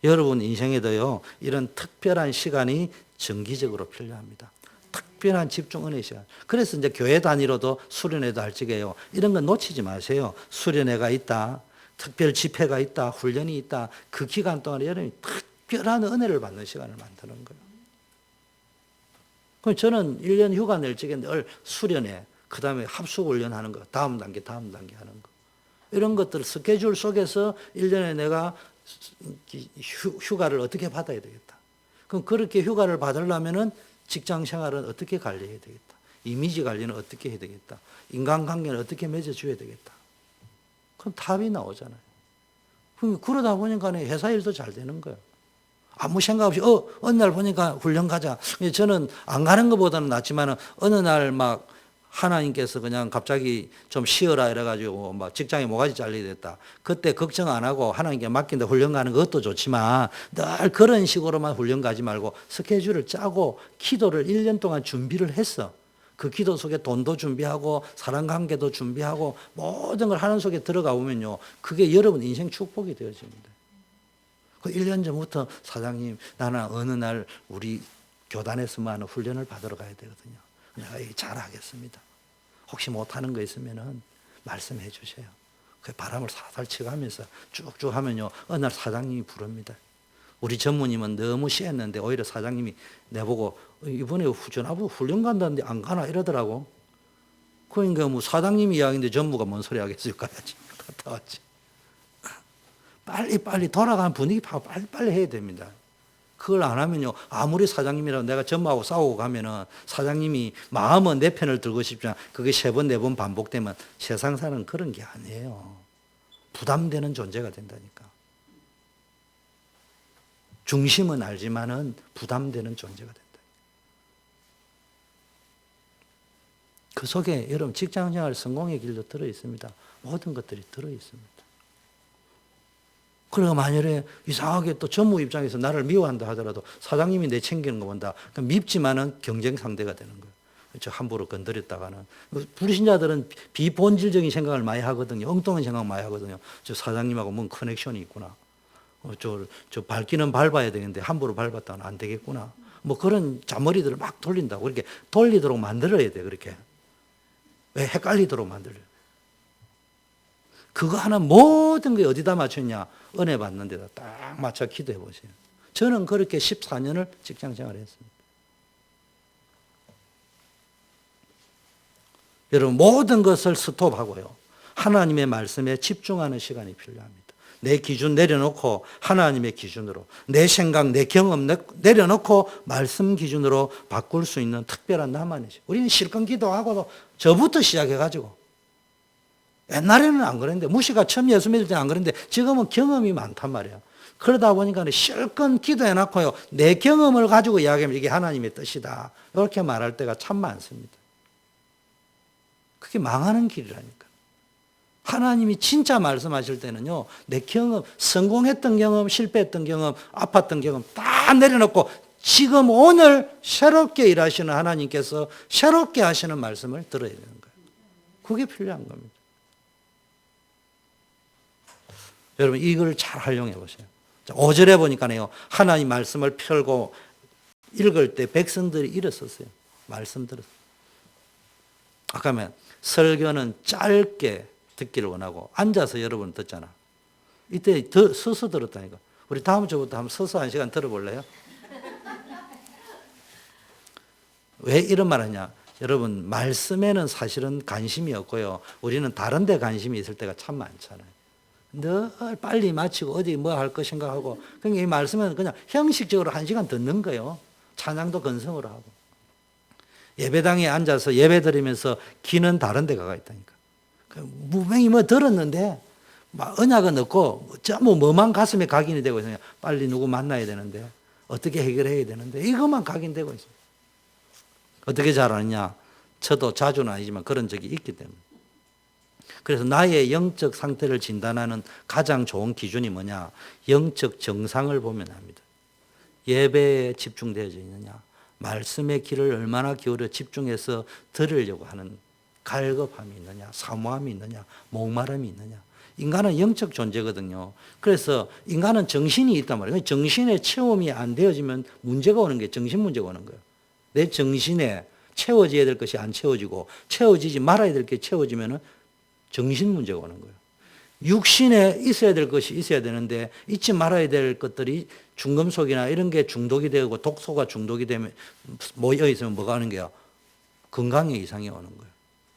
여러분 인생에도요, 이런 특별한 시간이 정기적으로 필요합니다. 특별한 집중 은혜 시간. 그래서 이제 교회 단위로도 수련회도 할 적에요. 이런 건 놓치지 마세요. 수련회가 있다. 특별 집회가 있다. 훈련이 있다. 그 기간 동안에 여러분이 특별한 은혜를 받는 시간을 만드는 거예요. 그럼 저는 1년 휴가 낼 적에 늘 수련회, 그 다음에 합숙 훈련하는 거, 다음 단계 하는 거. 이런 것들 스케줄 속에서 1년에 내가 휴가를 어떻게 받아야 되겠다. 그럼 그렇게 휴가를 받으려면은 직장 생활은 어떻게 관리해야 되겠다. 이미지 관리는 어떻게 해야 되겠다. 인간관계는 어떻게 맺어줘야 되겠다. 그럼 답이 나오잖아요. 그러다 보니까 회사 일도 잘 되는 거예요. 아무 생각 없이, 어느 날 보니까 훈련 가자. 저는 안 가는 것보다는 낫지만, 어느 날 막 하나님께서 그냥 갑자기 좀 쉬어라 이래가지고 막 직장에 모가지 잘리게 됐다. 그때 걱정 안 하고 하나님께 맡긴다 훈련 가는 것도 좋지만, 늘 그런 식으로만 훈련 가지 말고 스케줄을 짜고 기도를 1년 동안 준비를 했어. 그 기도 속에 돈도 준비하고 사람 관계도 준비하고 모든 걸 하는 속에 들어가 보면요. 그게 여러분 인생 축복이 되어집니다. 그 1년 전부터 사장님, 나는 어느 날 우리 교단에서만 훈련을 받으러 가야 되거든요. 내가 잘하겠습니다. 혹시 못하는 거 있으면 말씀해 주세요. 그 바람을 살살 치가면서 쭉쭉 하면요. 어느 날 사장님이 부릅니다. 우리 전무님은 너무 쉬었는데 오히려 사장님이 내보고 이번에 전화부 훈련 간다는데 안 가나 이러더라고. 그러니까 뭐 사장님이 이야기인데 전무가 뭔 소리 하겠어요. 가야지. 갔다 왔지. 빨리 돌아가는 분위기 파고 빨리 해야 됩니다. 그걸 안 하면요. 아무리 사장님이라고 내가 전무하고 싸우고 가면은 사장님이 마음은 내 편을 들고 싶지만 그게 3번, 4번 반복되면 세상 사는 그런 게 아니에요. 부담되는 존재가 된다니까. 중심은 알지만은 부담되는 존재가 된다. 그 속에 여러분 직장생활 성공의 길도 들어 있습니다. 모든 것들이 들어 있습니다. 그러고 만일에 이상하게 또 전무 입장에서 나를 미워한다 하더라도 사장님이 내 챙기는 거 본다. 그러니까 밉지만은 경쟁 상대가 되는 거예요. 그렇죠? 함부로 건드렸다가는. 불신자들은 비본질적인 생각을 많이 하거든요. 엉뚱한 생각 많이 하거든요. 저 사장님하고 뭔 커넥션이 있구나. 저 밟기는 밟아야 되는데 함부로 밟았다는 안 되겠구나. 뭐 그런 잔머리들을 막 돌린다고. 그렇게 돌리도록 만들어야 돼. 그렇게. 왜 헷갈리도록 만들어요. 그거 하나 모든 게 어디다 맞췄냐? 은혜 받는 데다 딱 맞춰 기도해 보세요. 저는 그렇게 14년을 직장 생활을 했습니다. 여러분 모든 것을 스톱하고요. 하나님의 말씀에 집중하는 시간이 필요합니다. 내 기준 내려놓고 하나님의 기준으로 내 생각, 내 경험 내려놓고 말씀 기준으로 바꿀 수 있는 특별한 나만의 시간. 우리는 실컷 기도하고도 저부터 시작해가지고 옛날에는 안 그랬는데 무시가 처음 예수 믿을 때는 안 그랬는데 지금은 경험이 많단 말이에요. 그러다 보니까 실컷 기도해놓고요. 내 경험을 가지고 이야기하면 이게 하나님의 뜻이다. 이렇게 말할 때가 참 많습니다. 그게 망하는 길이라니까. 하나님이 진짜 말씀하실 때는요. 내 경험, 성공했던 경험, 실패했던 경험, 아팠던 경험 다 내려놓고 지금 오늘 새롭게 일하시는 하나님께서 새롭게 하시는 말씀을 들어야 되는 거예요. 그게 필요한 겁니다. 여러분 이걸 잘 활용해 보세요. 5절에 보니까요. 하나님 말씀을 펴고 읽을 때 백성들이 일었었어요. 말씀 들었어요. 아까 면 설교는 짧게 듣기를 원하고 앉아서 여러분 듣잖아. 이때 서서 들었다니까. 우리 다음 주부터 한번 서서 1시간 들어볼래요? 왜 이런 말 하냐? 여러분 말씀에는 사실은 관심이 없고요. 우리는 다른 데 관심이 있을 때가 참 많잖아요. 늘 빨리 마치고 어디 뭐 할 거 생각하고 그러니까 이 말씀은 그냥 형식적으로 1시간 듣는 거예요. 찬양도 건성으로 하고. 예배당에 앉아서 예배 드리면서 귀는 다른 데 가가 있다니까. 무명히 뭐 들었는데 막 언약은 없고 전부 뭐만 가슴에 각인이 되고 있어요. 빨리 누구 만나야 되는데 어떻게 해결해야 되는데 이것만 각인되고 있어요. 어떻게 잘 아느냐? 저도 자주는 아니지만 그런 적이 있기 때문에. 그래서 나의 영적 상태를 진단하는 가장 좋은 기준이 뭐냐? 영적 정상을 보면 합니다. 예배에 집중되어져 있느냐? 말씀의 길을 얼마나 기울여 집중해서 들으려고 하는 갈급함이 있느냐? 사모함이 있느냐? 목마름이 있느냐? 인간은 영적 존재거든요. 그래서 인간은 정신이 있단 말이에요. 정신의 체험이 안 되어지면 문제가 오는 게 정신 문제가 오는 거예요. 내 정신에 채워져야 될 것이 안 채워지고 채워지지 말아야 될 게 채워지면 정신 문제가 오는 거예요. 육신에 있어야 될 것이 있어야 되는데 잊지 말아야 될 것들이 중금속이나 이런 게 중독이 되고 독소가 중독이 되면 모여 있으면 뭐가 하는 거야? 건강에 이상이 오는 거예요.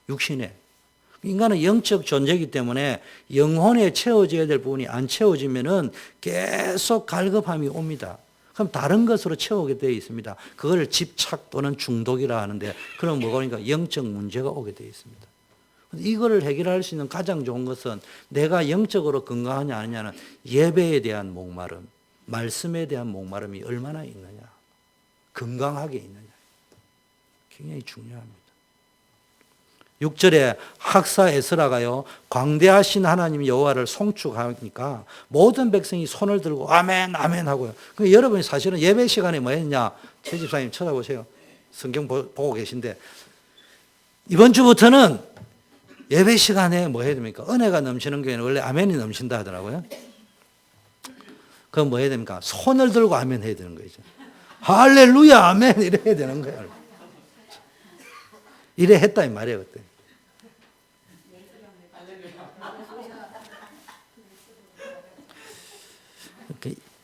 육신에. 인간은 영적 존재이기 때문에 영혼에 채워져야 될 부분이 안 채워지면은 계속 갈급함이 옵니다. 그럼 다른 것으로 채우게 되어 있습니다. 그걸 집착 또는 중독이라 하는데 그럼 뭐가 오니까 영적 문제가 오게 되어 있습니다. 이거를 해결할 수 있는 가장 좋은 것은 내가 영적으로 건강하냐 아니냐는 예배에 대한 목마름, 말씀에 대한 목마름이 얼마나 있느냐, 건강하게 있느냐. 굉장히 중요합니다. 6절에 학사 에스라가요, 광대하신 하나님 여호와를 송축하니까 모든 백성이 손을 들고 아멘 아멘 하고요. 여러분이 사실은 예배 시간에 뭐 했냐? 최 집사님 쳐다보세요. 성경 보고 계신데 이번 주부터는 예배 시간에 뭐 해야 됩니까? 은혜가 넘치는 교회는 원래 아멘이 넘친다 하더라고요. 그럼 뭐 해야 됩니까? 손을 들고 아멘 해야 되는 거죠. 할렐루야 아멘 이래 해야 되는 거예요. 이래 했다 이 말이에요 그때.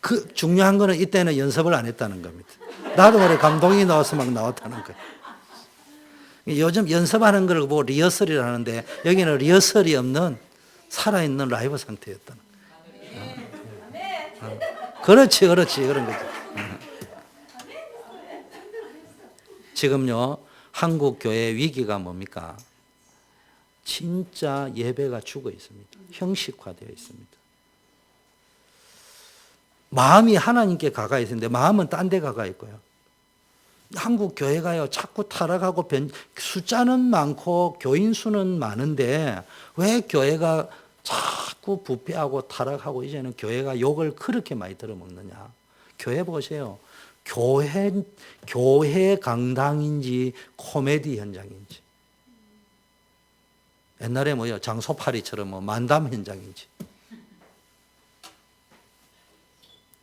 그 중요한 거는 이때는 연습을 안 했다는 겁니다. 나도 모르게 감동이 나와서 막 나왔다는 거예요. 요즘 연습하는 걸 보고 리허설이라 하는데 여기는 리허설이 없는 살아있는 라이브 상태였다는 거예요. 그렇지 그런 거죠. 지금요 한국 교회 위기가 뭡니까? 진짜 예배가 죽어 있습니다. 형식화되어 있습니다. 마음이 하나님께 가까이 있는데 마음은 딴 데 가까이 있고요. 한국 교회가요 자꾸 타락하고 숫자는 많고 교인 수는 많은데 왜 교회가 자꾸 부패하고 타락하고 이제는 교회가 욕을 그렇게 많이 들어먹느냐. 교회 보세요. 교회 강당인지 코미디 현장인지. 옛날에 뭐요 장소파리처럼 뭐 만담 현장인지.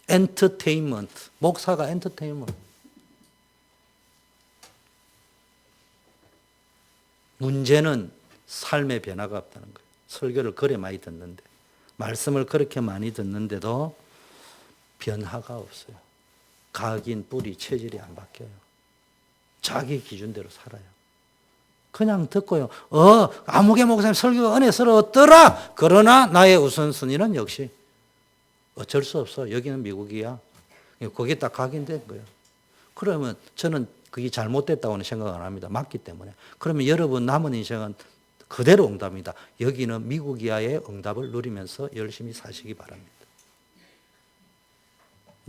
엔터테인먼트. 목사가 엔터테인먼트. 문제는 삶의 변화가 없다는 거예요. 설교를 그래 많이 듣는데 말씀을 그렇게 많이 듣는데도 변화가 없어요. 각인, 뿌리, 체질이 안 바뀌어요. 자기 기준대로 살아요. 그냥 듣고요. 아무개 목사님 설교가 은혜스러웠더라. 그러나 나의 우선순위는 역시 어쩔 수 없어. 여기는 미국이야. 거기에 딱 각인된 거예요. 그러면 저는 그게 잘못됐다고는 생각 안 합니다. 맞기 때문에. 그러면 여러분 남은 인생은 그대로 응답입니다. 여기는 미국이야의 응답을 누리면서 열심히 사시기 바랍니다.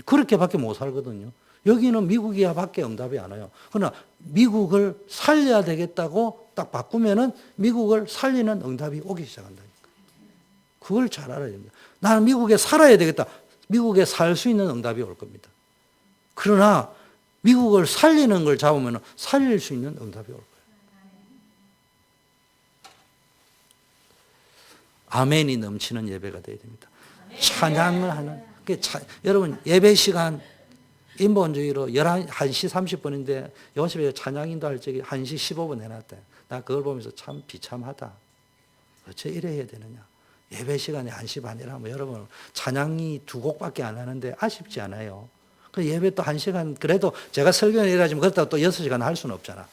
그렇게밖에 못 살거든요. 여기는 미국이야밖에 응답이 안 와요. 그러나 미국을 살려야 되겠다고 딱 바꾸면은 미국을 살리는 응답이 오기 시작한다니까. 그걸 잘 알아야 됩니다. 나는 미국에 살아야 되겠다. 미국에 살 수 있는 응답이 올 겁니다. 그러나 미국을 살리는 걸 잡으면 살릴 수 있는 응답이 올 거예요. 아멘이 넘치는 예배가 되어야 됩니다. 찬양을 하는. 여러분 예배 시간 인본주의로 1시 30분인데 요즘에 찬양인도 할 적에 1시 15분 해놨다. 나 그걸 보면서 참 비참하다. 어째 이래 해야 되느냐. 예배 시간이 1시 반이라면 여러분 찬양이 2곡밖에 안 하는데 아쉽지 않아요. 그 예배 또 1시간 그래도 제가 설교는 이러지만 그렇다고 또 6시간 할 수는 없잖아.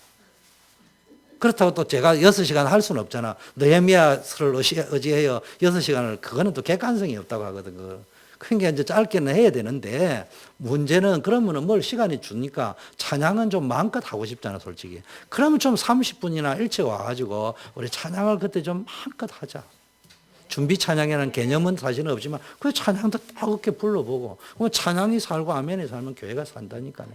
그렇다고 또 제가 6시간 할 수는 없잖아. 느헤미야서를 의지해요. 6시간을 그거는 또 객관성이 없다고 하거든. 그러니까 이제 짧게는 해야 되는데 문제는 그러면은 뭘 시간이 주니까 찬양은 좀 마음껏 하고 싶잖아, 솔직히. 그러면 좀 30분이나 일찍 와가지고 우리 찬양을 그때 좀 마음껏 하자. 준비 찬양이라는 개념은 사실은 없지만 그 찬양도 따갑게 불러보고 찬양이 살고 아멘이 살면 교회가 산다니까요.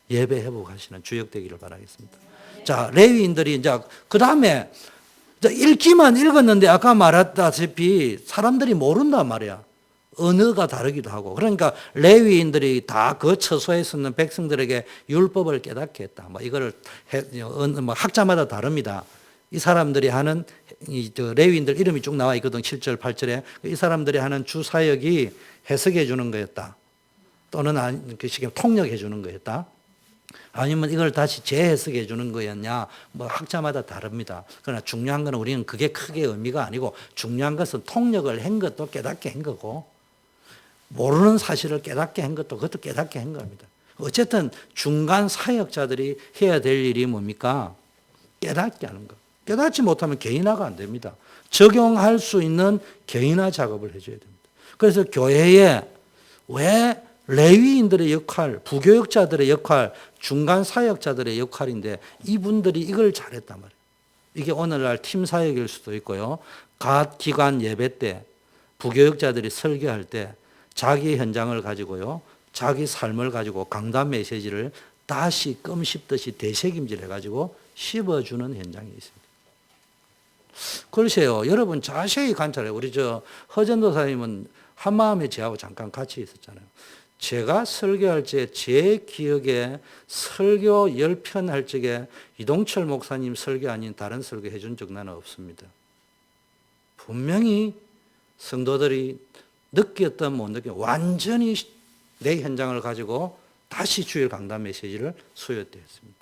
예배 회복하시는 주역 되기를 바라겠습니다. 자, 레위인들이 이제 그 다음에 읽기만 읽었는데 아까 말했다시피 사람들이 모른단 말이야. 언어가 다르기도 하고. 그러니까 레위인들이 다 그 처소에 있는 백성들에게 율법을 깨닫게 했다. 뭐 이거를 학자마다 다릅니다. 이 사람들이 하는 레위인들 이름이 쭉 나와 있거든. 7절, 8절에. 이 사람들이 하는 주 사역이 해석해 주는 거였다. 또는 통역해 주는 거였다. 아니면 이걸 다시 재해석해 주는 거였냐? 뭐 학자마다 다릅니다. 그러나 중요한 것은 우리는 그게 크게 의미가 아니고 중요한 것은 통역을 한 것도 깨닫게 한 거고 모르는 사실을 깨닫게 한 것도 그것도 깨닫게 한 겁니다. 어쨌든 중간 사역자들이 해야 될 일이 뭡니까? 깨닫게 하는 것. 깨닫지 못하면 개인화가 안 됩니다. 적용할 수 있는 개인화 작업을 해줘야 됩니다. 그래서 교회에 왜 레위인들의 역할, 부교역자들의 역할, 중간 사역자들의 역할인데 이분들이 이걸 잘했단 말이에요. 이게 오늘날 팀 사역일 수도 있고요. 각 기관 예배 때 부교역자들이 설교할 때 자기 현장을 가지고요. 자기 삶을 가지고 강단 메시지를 다시 껌 씹듯이 되새김질 해가지고 씹어주는 현장이 있습니다. 글쎄요. 여러분 자세히 관찰해요. 우리 허전도사님은 한마음에 저하고 잠깐 같이 있었잖아요. 제가 설교할 때 제 기억에 설교 10편 할 적에 이동철 목사님 설교 아닌 다른 설교 해준 적 나는 없습니다. 분명히 성도들이 느꼈던 못 느꼈던 완전히 내 현장을 가지고 다시 주일 강단 메시지를 수요했습니다.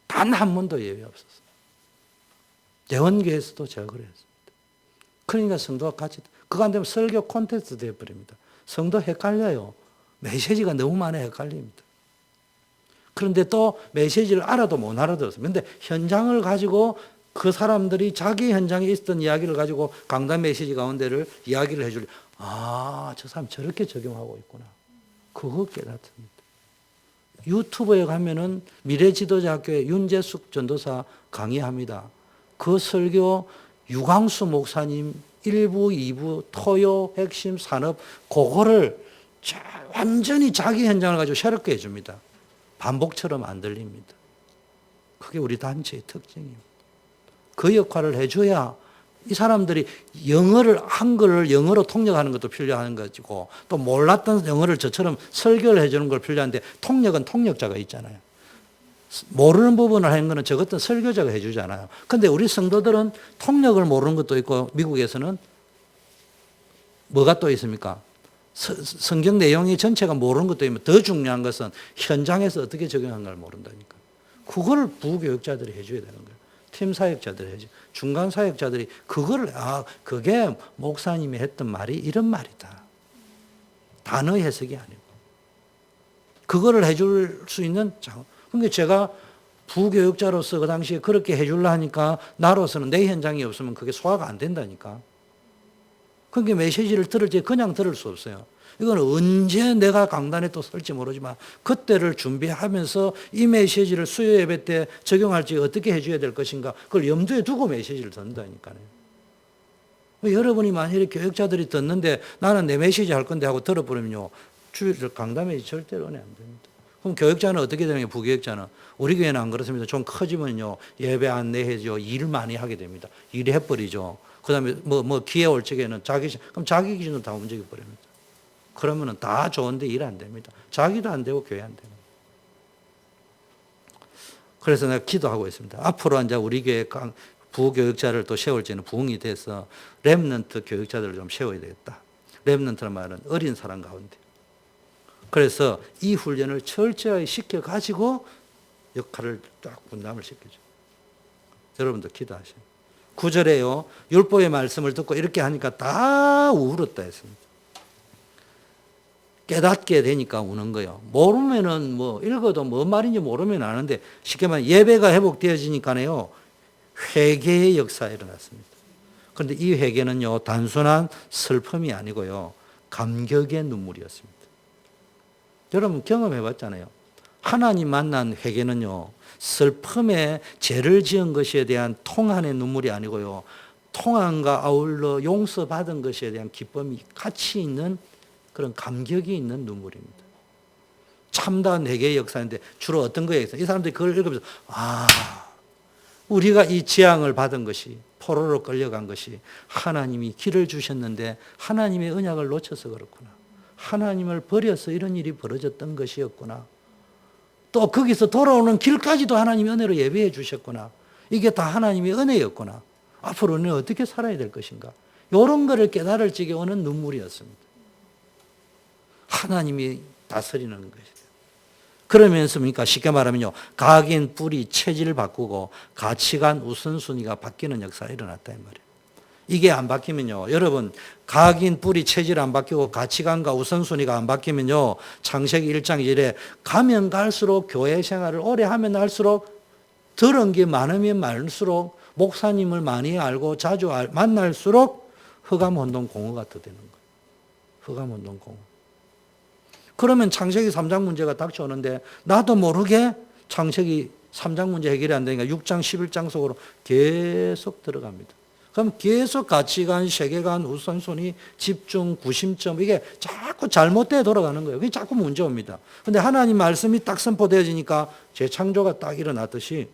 단 한 번도 예외 없었어요. 대원교에서도 제가 그랬습니다. 그러니까 성도가 같이 그거 안 되면 설교 콘테스트 되어버립니다. 성도 헷갈려요. 메시지가 너무 많아 헷갈립니다. 그런데 또 메시지를 알아도 못 알아들었어요. 그런데 현장을 가지고 그 사람들이 자기 현장에 있었던 이야기를 가지고 강단 메시지 가운데를 이야기를 해줄 저 사람 저렇게 적용하고 있구나. 그거 깨닫습니다. 유튜브에 가면은 미래지도자학교의 윤재숙 전도사 강의합니다. 그 설교 유광수 목사님 1부, 2부, 토요, 핵심, 산업 그거를 완전히 자기 현장을 가지고 새롭게 해줍니다. 반복처럼 안 들립니다. 그게 우리 단체의 특징입니다. 그 역할을 해줘야 이 사람들이 한글을 영어로 통역하는 것도 필요한 것이고 또 몰랐던 영어를 저처럼 설교를 해주는 걸 필요한데 통역은 통역자가 있잖아요. 모르는 부분을 하는 것은 저 같은 설교자가 해주잖아요. 그런데 우리 성도들은 통역을 모르는 것도 있고 미국에서는 뭐가 또 있습니까? 성경 내용이 전체가 모르는 것도 있지만 더 중요한 것은 현장에서 어떻게 적용하는가를 모른다니까. 그거를 부교육자들이 해줘야 되는 거예요. 팀 사역자들이 해줘. 중간 사역자들이 그거를 그게 목사님이 했던 말이 이런 말이다. 단어 해석이 아니고 그거를 해줄 수 있는 그러니까 제가 부교육자로서 그 당시에 그렇게 해주려 하니까 나로서는 내 현장이 없으면 그게 소화가 안 된다니까. 그러니까 메시지를 들을 때 그냥 들을 수 없어요. 이건 언제 내가 강단에 또 설지 모르지만 그때를 준비하면서 이 메시지를 수요 예배 때 적용할지 어떻게 해줘야 될 것인가 그걸 염두에 두고 메시지를 듣는다니까요. 여러분이 만약에 교육자들이 듣는데 나는 내 메시지 할 건데 하고 들어버리면요. 주일 강단에 절대로 은혜 안 됩니다. 그럼 교육자는 어떻게 되는 게 부교육자는 우리 교회는 안 그렇습니다. 좀 커지면요 예배 안내해죠 일 많이 하게 됩니다. 일 해버리죠. 그다음에 뭐 기회 올 적에는 그럼 자기 기준으로 다 움직여 버립니다. 그러면은 다 좋은데 일 안 됩니다. 자기도 안 되고 교회 안 되고. 그래서 내가 기도하고 있습니다. 앞으로 이제 우리 교회 부교육자를 또 세울지는 부흥이 돼서 렘넌트 교육자들을 좀 세워야 되겠다. 렘넌트란 말은 어린 사람 가운데. 그래서 이 훈련을 철저히 시켜가지고 역할을 딱 분담을 시켜줘. 여러분도 기도하시오. 9절에요. 율법의 말씀을 듣고 이렇게 하니까 다 울었다 했습니다. 깨닫게 되니까 우는 거예요. 모르면은 읽어도 뭔 말인지 모르면 아는데 쉽게 말하면 예배가 회복되어지니까요. 회개의 역사가 일어났습니다. 그런데 이 회개는요. 단순한 슬픔이 아니고요. 감격의 눈물이었습니다. 여러분 경험해 봤잖아요. 하나님 만난 회개는요. 슬픔에 죄를 지은 것에 대한 통한의 눈물이 아니고요. 통한과 아울러 용서받은 것에 대한 기쁨이 같이 있는 그런 감격이 있는 눈물입니다. 참다운 회개의 역사인데 주로 어떤 거에 있어요? 이 사람들이 그걸 읽으면서 우리가 이 재앙을 받은 것이 포로로 끌려간 것이 하나님이 길을 주셨는데 하나님의 언약을 놓쳐서 그렇구나. 하나님을 버려서 이런 일이 벌어졌던 것이었구나. 또 거기서 돌아오는 길까지도 하나님이 은혜로 예배해 주셨구나. 이게 다 하나님의 은혜였구나. 앞으로는 어떻게 살아야 될 것인가. 이런 거를 깨달을 적에 오는 눈물이었습니다. 하나님이 다스리는 것이다. 그러면서 뭡니까? 쉽게 말하면요. 각인, 뿌리, 체질 바꾸고 가치관, 우선순위가 바뀌는 역사가 일어났다 이 말이에요. 이게 안 바뀌면요. 여러분 각인, 뿌리, 체질 안 바뀌고 가치관과 우선순위가 안 바뀌면요. 창세기 1장 1에 가면 갈수록 교회 생활을 오래 하면 할수록 들은 게 많으면 많을수록 목사님을 많이 알고 자주 만날수록 흑암혼돈 공허가 더 되는 거예요. 흑암혼돈 공허. 그러면 창세기 3장 문제가 닥쳐오는데 나도 모르게 창세기 3장 문제 해결이 안 되니까 6장 11장 속으로 계속 들어갑니다. 그럼 계속 가치관, 세계관, 우선순위, 집중, 구심점 이게 자꾸 잘못되어 돌아가는 거예요. 그게 자꾸 문제 옵니다. 그런데 하나님 말씀이 딱 선포되어지니까 재창조가 딱 일어났듯이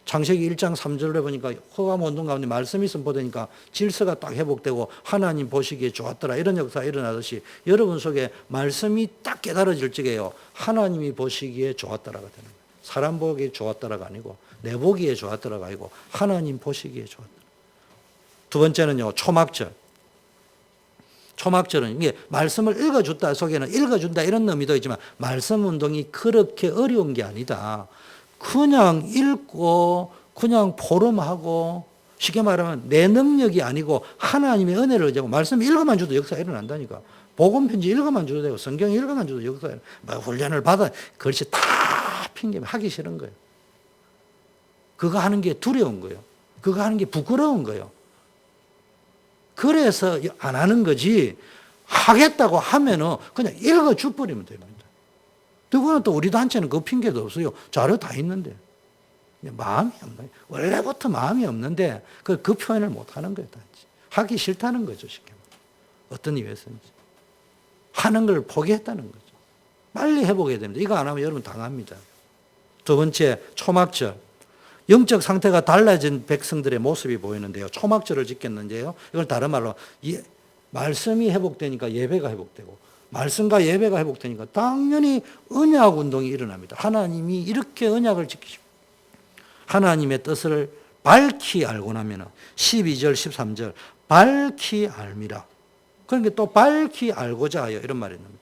창세기 1장 3절에 보니까 흑암혼돈 가운데 말씀이 선포되니까 질서가 딱 회복되고 하나님 보시기에 좋았더라 이런 역사가 일어나듯이 여러분 속에 말씀이 딱 깨달아질 적에요. 하나님이 보시기에 좋았더라가 되는 거예요. 사람 보기에 좋았더라가 아니고 내 보기에 좋았더라가 아니고 하나님 보시기에 좋았더라. 두 번째는요. 초막절. 초막절은 이게 말씀을 읽어준다 속에는 읽어준다 이런 의미도 있지만 말씀 운동이 그렇게 어려운 게 아니다. 그냥 읽고 그냥 포럼하고 쉽게 말하면 내 능력이 아니고 하나님의 은혜를 의지하고 말씀 읽어만 줘도 역사가 일어난다니까. 복음 편지 읽어만 줘도 되고 성경 읽어만 줘도 역사가 훈련을 받아 그것이 다 핑계 하기 싫은 거예요. 그거 하는 게 두려운 거예요. 그거 하는 게 부끄러운 거예요. 그래서 안 하는 거지 하겠다고 하면은 그냥 읽어줘 버리면 됩니다. 그거는 또 우리 단체는 그 핑계도 없어요. 자료 다 있는데. 마음이 없는, 원래부터 마음이 없는데 그 표현을 못 하는 거예요. 단지. 하기 싫다는 거죠. 쉽게 말하면. 어떤 이유에서인지. 하는 걸 포기했다는 거죠. 빨리 해보게 됩니다. 이거 안 하면 여러분 당합니다. 두 번째, 초막절. 영적 상태가 달라진 백성들의 모습이 보이는데요. 초막절을 지켰는데요. 이걸 다른 말로 말씀이 회복되니까 예배가 회복되고 말씀과 예배가 회복되니까 당연히 언약 운동이 일어납니다. 하나님이 이렇게 언약을 지키시고 하나님의 뜻을 밝히 알고 나면 12절 13절 밝히 알미라. 그러니까 또 밝히 알고자 하여 이런 말이 있습니다.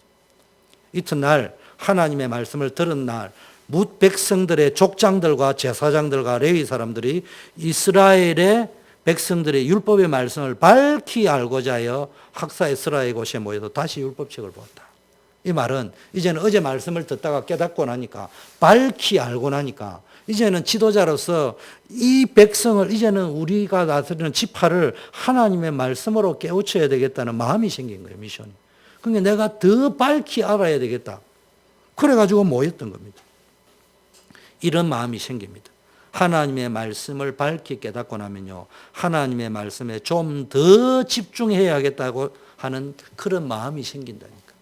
이튿날 하나님의 말씀을 들은 날 뭇 백성들의 족장들과 제사장들과 레위 사람들이 이스라엘의 백성들의 율법의 말씀을 밝히 알고자 하여 학사 에스라의 곳에 모여서 다시 율법책을 보았다. 이 말은 이제는 어제 말씀을 듣다가 깨닫고 나니까 밝히 알고 나니까 이제는 지도자로서 이 백성을 이제는 우리가 다스리는 지파를 하나님의 말씀으로 깨우쳐야 되겠다는 마음이 생긴 거예요. 미션이. 그러니까 내가 더 밝히 알아야 되겠다. 그래가지고 모였던 겁니다. 이런 마음이 생깁니다. 하나님의 말씀을 밝히 깨닫고 나면요. 하나님의 말씀에 좀 더 집중해야겠다고 하는 그런 마음이 생긴다니까.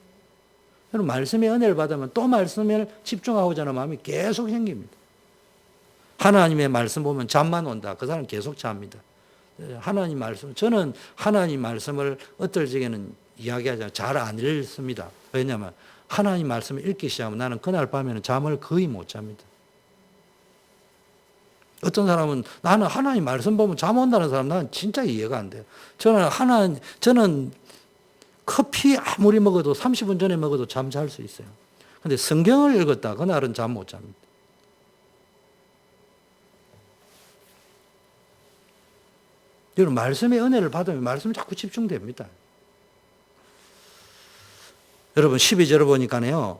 여러분 말씀의 은혜를 받으면 또 말씀에 집중하고자 하는 마음이 계속 생깁니다. 하나님의 말씀 보면 잠만 온다. 그 사람 계속 잡니다. 하나님 말씀, 저는 하나님 말씀을 어떨 적에는 이야기하자면 잘 안 읽습니다. 왜냐하면 하나님 말씀을 읽기 시작하면 나는 그날 밤에는 잠을 거의 못 잡니다. 어떤 사람은 나는 하나님 말씀 보면 잠 온다는 사람 나는 진짜 이해가 안 돼요. 저는 커피 아무리 먹어도 30분 전에 먹어도 잠 잘 수 있어요. 그런데 성경을 읽었다 그날은 잠 못 잡니다. 여러분 말씀의 은혜를 받으면 말씀에 자꾸 집중됩니다. 여러분 12절을 보니까요.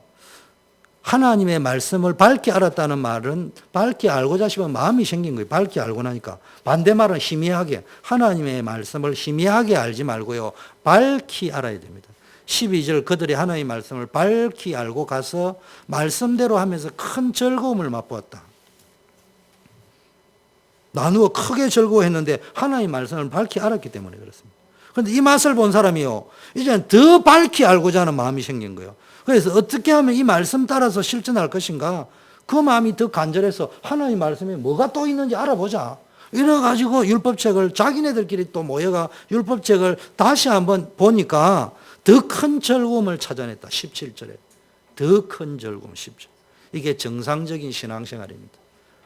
하나님의 말씀을 밝게 알았다는 말은 밝게 알고자 싶은 마음이 생긴 거예요. 밝게 알고 나니까. 반대말은 희미하게. 하나님의 말씀을 희미하게 알지 말고요. 밝히 알아야 됩니다. 12절 그들이 하나님의 말씀을 밝히 알고 가서 말씀대로 하면서 큰 즐거움을 맛보았다. 나누어 크게 즐거워했는데 하나님의 말씀을 밝히 알았기 때문에 그렇습니다. 그런데 이 맛을 본 사람이요. 이제는 더 밝히 알고자 하는 마음이 생긴 거예요. 그래서 어떻게 하면 이 말씀 따라서 실천할 것인가? 그 마음이 더 간절해서 하나님 말씀에 뭐가 또 있는지 알아보자. 이래가지고 율법책을 자기네들끼리 또 모여가 율법책을 다시 한번 보니까 더 큰 즐거움을 찾아냈다. 17절에. 더 큰 즐거움 10절. 이게 정상적인 신앙생활입니다.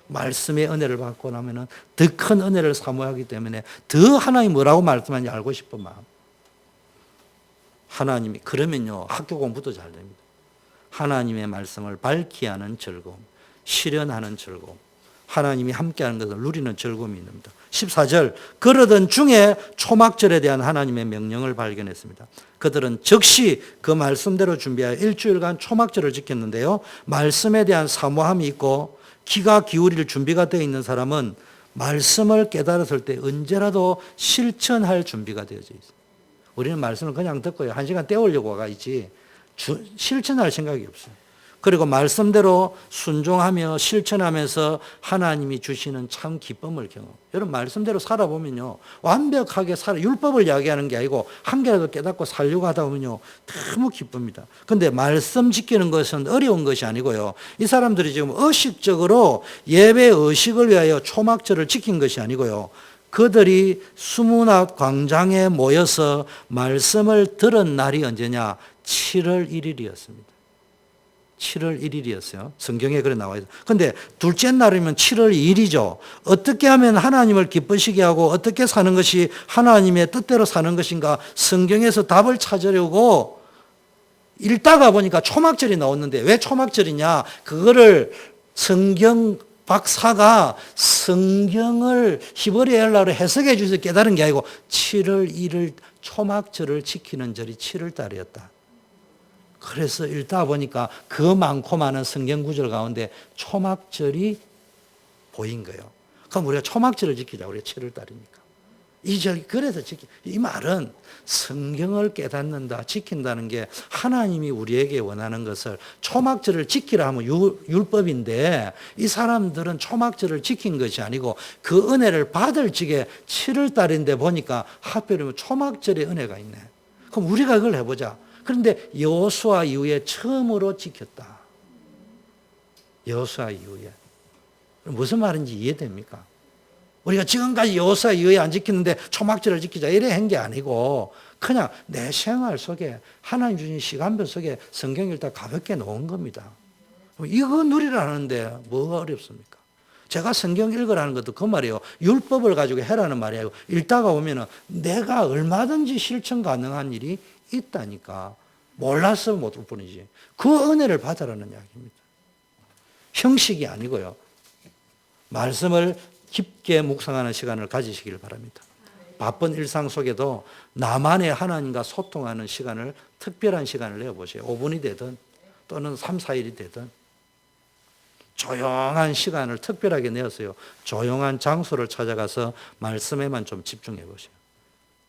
말씀의 은혜를 받고 나면 더 큰 은혜를 사모하기 때문에 더 하나님이 뭐라고 말씀하는지 알고 싶은 마음. 하나님이 그러면요 학교 공부도 잘 됩니다. 하나님의 말씀을 밝히 하는 즐거움, 실현하는 즐거움, 하나님이 함께하는 것을 누리는 즐거움이 있습니다. 14절, 그러던 중에 초막절에 대한 하나님의 명령을 발견했습니다. 그들은 즉시 그 말씀대로 준비하여 일주일간 초막절을 지켰는데요. 말씀에 대한 사모함이 있고 귀가 기울일 준비가 되어 있는 사람은 말씀을 깨달았을 때 언제라도 실천할 준비가 되어져 있어요. 우리는 말씀을 그냥 듣고요. 1시간 때우려고 가 있지 실천할 생각이 없어요. 그리고 말씀대로 순종하며 실천하면서 하나님이 주시는 참 기쁨을 경험해요. 여러분 말씀대로 살아보면요. 완벽하게 율법을 이야기하는 게 아니고 한 개라도 깨닫고 살려고 하다 보면요. 너무 기쁩니다. 그런데 말씀 지키는 것은 어려운 것이 아니고요. 이 사람들이 지금 의식적으로 예배 의식을 위하여 초막절을 지킨 것이 아니고요. 그들이 수문학 광장에 모여서 말씀을 들은 날이 언제냐? 7월 1일이었습니다. 7월 1일이었어요. 성경에 그래 나와 있어요. 그런데 둘째 날이면 7월 2일이죠. 어떻게 하면 하나님을 기쁘시게 하고 어떻게 사는 것이 하나님의 뜻대로 사는 것인가 성경에서 답을 찾으려고 읽다가 보니까 초막절이 나왔는데 왜 초막절이냐? 그거를 성경 박사가 성경을 히브리어로 해석해 주셔서 깨달은 게 아니고 7월 1일 초막절을 지키는 절이 7월 달이었다. 그래서 읽다 보니까 그 많고 많은 성경 구절 가운데 초막절이 보인 거예요. 그럼 우리가 초막절을 지키자. 우리가 7월 달이니까. 이 절, 그래서 이 말은 성경을 깨닫는다, 지킨다는 게 하나님이 우리에게 원하는 것을 초막절을 지키라 하면 율법인데 이 사람들은 초막절을 지킨 것이 아니고 그 은혜를 받을 적에 7월 달인데 보니까 하필이면 초막절의 은혜가 있네. 그럼 우리가 그걸 해보자. 그런데 여호수아 이후에 처음으로 지켰다. 여호수아 이후에. 무슨 말인지 이해됩니까? 우리가 지금까지 여호수아 이후에 안 지켰는데 초막절을 지키자 이래 한 게 아니고 그냥 내 생활 속에 하나님 주신 시간표 속에 성경 읽다 가볍게 놓은 겁니다. 이거 누리라는데 뭐가 어렵습니까? 제가 성경 읽으라는 것도 그 말이에요. 율법을 가지고 해라는 말이에요. 읽다가 보면은 내가 얼마든지 실천 가능한 일이 있다니까. 몰라서 못할 뿐이지. 그 은혜를 받으라는 이야기입니다. 형식이 아니고요. 말씀을 깊게 묵상하는 시간을 가지시길 바랍니다. 바쁜 일상 속에도 나만의 하나님과 소통하는 시간을 특별한 시간을 내어보세요. 5분이 되든 또는 3, 4일이 되든 조용한 시간을 특별하게 내었어요. 조용한 장소를 찾아가서 말씀에만 좀 집중해 보세요.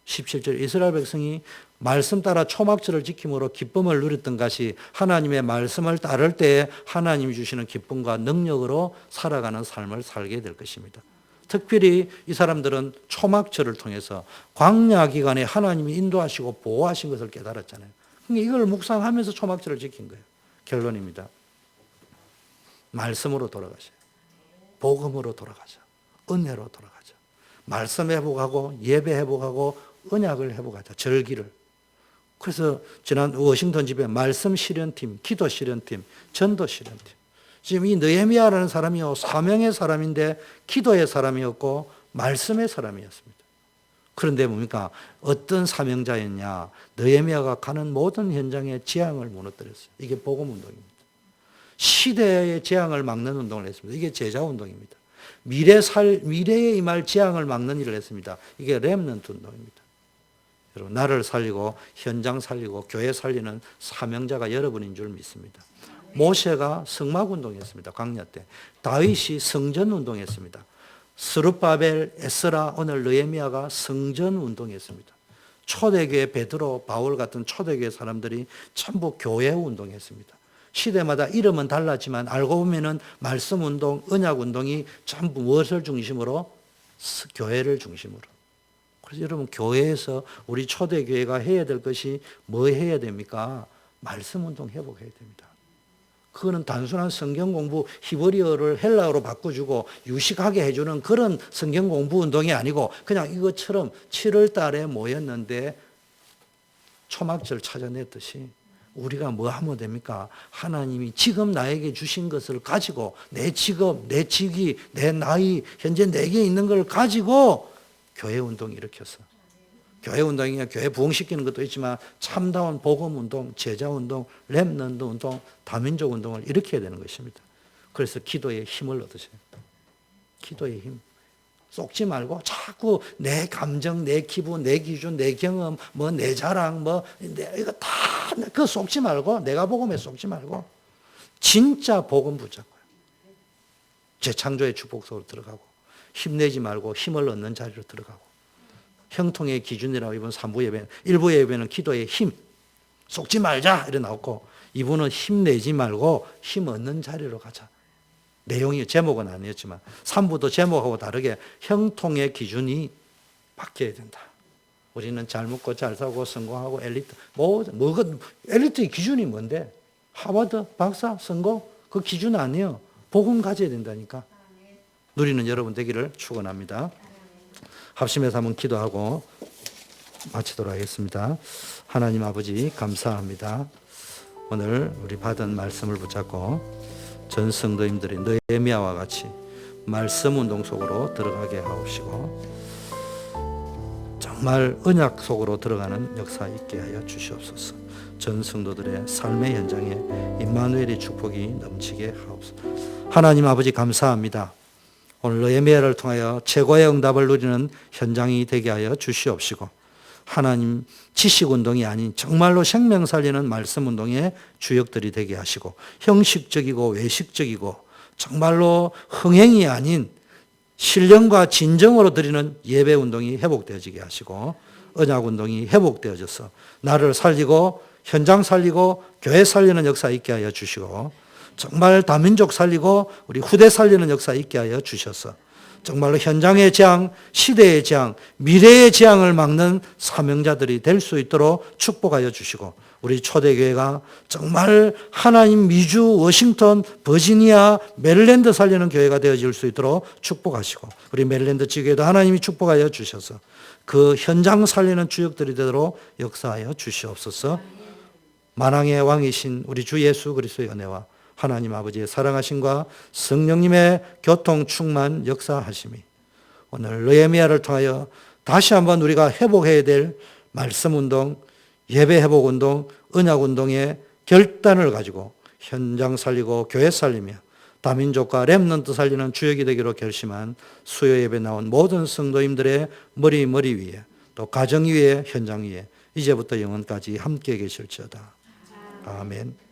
17절 이스라엘 백성이 말씀 따라 초막절을 지킴으로 기쁨을 누렸던 것이 하나님의 말씀을 따를 때에 하나님이 주시는 기쁨과 능력으로 살아가는 삶을 살게 될 것입니다. 특별히 이 사람들은 초막절을 통해서 광야 기간에 하나님이 인도하시고 보호하신 것을 깨달았잖아요. 그러니까 이걸 묵상하면서 초막절을 지킨 거예요. 결론입니다. 말씀으로 돌아가셔요. 복음으로 돌아가죠. 은혜로 돌아가죠. 말씀 회복하고 예배 회복하고 언약을 회복하자. 절기를. 그래서 지난 워싱턴 집회 말씀 실현팀, 기도 실현팀, 전도 실현팀. 지금 이 느헤미야라는 사람이요 사명의 사람인데 기도의 사람이었고 말씀의 사람이었습니다. 그런데 뭡니까? 어떤 사명자였냐? 느헤미야가 가는 모든 현장의 재앙을 무너뜨렸어요. 이게 복음 운동입니다. 시대의 재앙을 막는 운동을 했습니다. 이게 제자 운동입니다. 미래에 임할 재앙을 막는 일을 했습니다. 이게 렘넌트 운동입니다. 여러분, 나를 살리고 현장 살리고 교회 살리는 사명자가 여러분인 줄 믿습니다. 모세가 성막운동했습니다. 광야 때. 다윗이 성전운동했습니다. 스룹바벨, 에스라, 오늘 느헤미야가 성전운동했습니다. 초대교회 베드로, 바울 같은 초대교회 사람들이 전부 교회운동했습니다. 시대마다 이름은 달랐지만 알고 보면은 말씀운동, 언약운동이 전부 무엇을 중심으로? 교회를 중심으로. 그래서 여러분 교회에서 우리 초대교회가 해야 될 것이 뭐 해야 됩니까? 말씀운동 회복해야 됩니다. 그거는 단순한 성경 공부, 히브리어를 헬라어로 바꿔주고 유식하게 해주는 그런 성경 공부 운동이 아니고 그냥 이것처럼 7월 달에 모였는데 초막절 찾아냈듯이 우리가 뭐 하면 됩니까? 하나님이 지금 나에게 주신 것을 가지고 내 직업, 내 직위, 내 나이, 현재 내게 있는 걸 가지고 교회 운동 일으켜서 교회 운동이야 교회 부흥시키는 것도 있지만 참다운 복음운동, 제자운동, 렘넌트 운동, 다민족 운동을 이렇게 해야 되는 것입니다. 그래서 기도의 힘을 얻으세요. 기도의 힘. 쏟지 말고 자꾸 내 감정, 내 기분, 내 기준, 내 경험, 뭐 내 자랑, 이거 다 그거 쏟지 말고 내가 복음에 쏟지 말고 진짜 복음 붙잡고요. 재창조의 축복 속으로 들어가고 힘내지 말고 힘을 얻는 자리로 들어가고 형통의 기준이라고 이번 3부 예배는 1부 예배는 기도의 힘 쏟지 말자 이래 나왔고 2부는 힘내지 말고 힘 얻는 자리로 가자. 내용이 제목은 아니었지만 3부도 제목하고 다르게 형통의 기준이 바뀌어야 된다. 우리는 잘 먹고 잘 살고 성공하고 엘리트 엘리트의 기준이 뭔데? 하버드 박사 성공 그 기준 아니에요. 복음 가져야 된다니까. 누리는 여러분 되기를 축원합니다. 합심해서 한번 기도하고 마치도록 하겠습니다. 하나님 아버지 감사합니다. 오늘 우리 받은 말씀을 붙잡고 전 성도님들이 느헤미야와 같이 말씀 운동 속으로 들어가게 하옵시고 정말 언약 속으로 들어가는 역사 있게 하여 주시옵소서. 전 성도들의 삶의 현장에 임마누엘의 축복이 넘치게 하옵소서. 하나님 아버지 감사합니다. 오늘 느헤미야를 통하여 최고의 응답을 누리는 현장이 되게 하여 주시옵시고 하나님 지식운동이 아닌 정말로 생명 살리는 말씀운동의 주역들이 되게 하시고 형식적이고 외식적이고 정말로 흥행이 아닌 신령과 진정으로 드리는 예배운동이 회복되어지게 하시고 언약운동이 회복되어져서 나를 살리고 현장 살리고 교회 살리는 역사 있게 하여 주시고 정말 다민족 살리고 우리 후대 살리는 역사 있게 하여 주셔서 정말로 현장의 재앙, 시대의 재앙, 미래의 재앙을 막는 사명자들이 될 수 있도록 축복하여 주시고 우리 초대교회가 정말 하나님 미주, 워싱턴, 버지니아, 메릴랜드 살리는 교회가 되어질 수 있도록 축복하시고 우리 메릴랜드 지교회도 하나님이 축복하여 주셔서 그 현장 살리는 주역들이 되도록 역사하여 주시옵소서. 만왕의 왕이신 우리 주 예수 그리스도의 은혜와 하나님 아버지의 사랑하심과 성령님의 교통 충만 역사하심이 오늘 느헤미야를 통하여 다시 한번 우리가 회복해야 될 말씀운동, 예배회복운동, 언약운동의 결단을 가지고 현장 살리고 교회 살리며 다민족과 렘넌트 살리는 주역이 되기로 결심한 수요예배 나온 모든 성도님들의 머리 위에 또 가정 위에 현장 위에 이제부터 영원까지 함께 계실지어다. 아멘.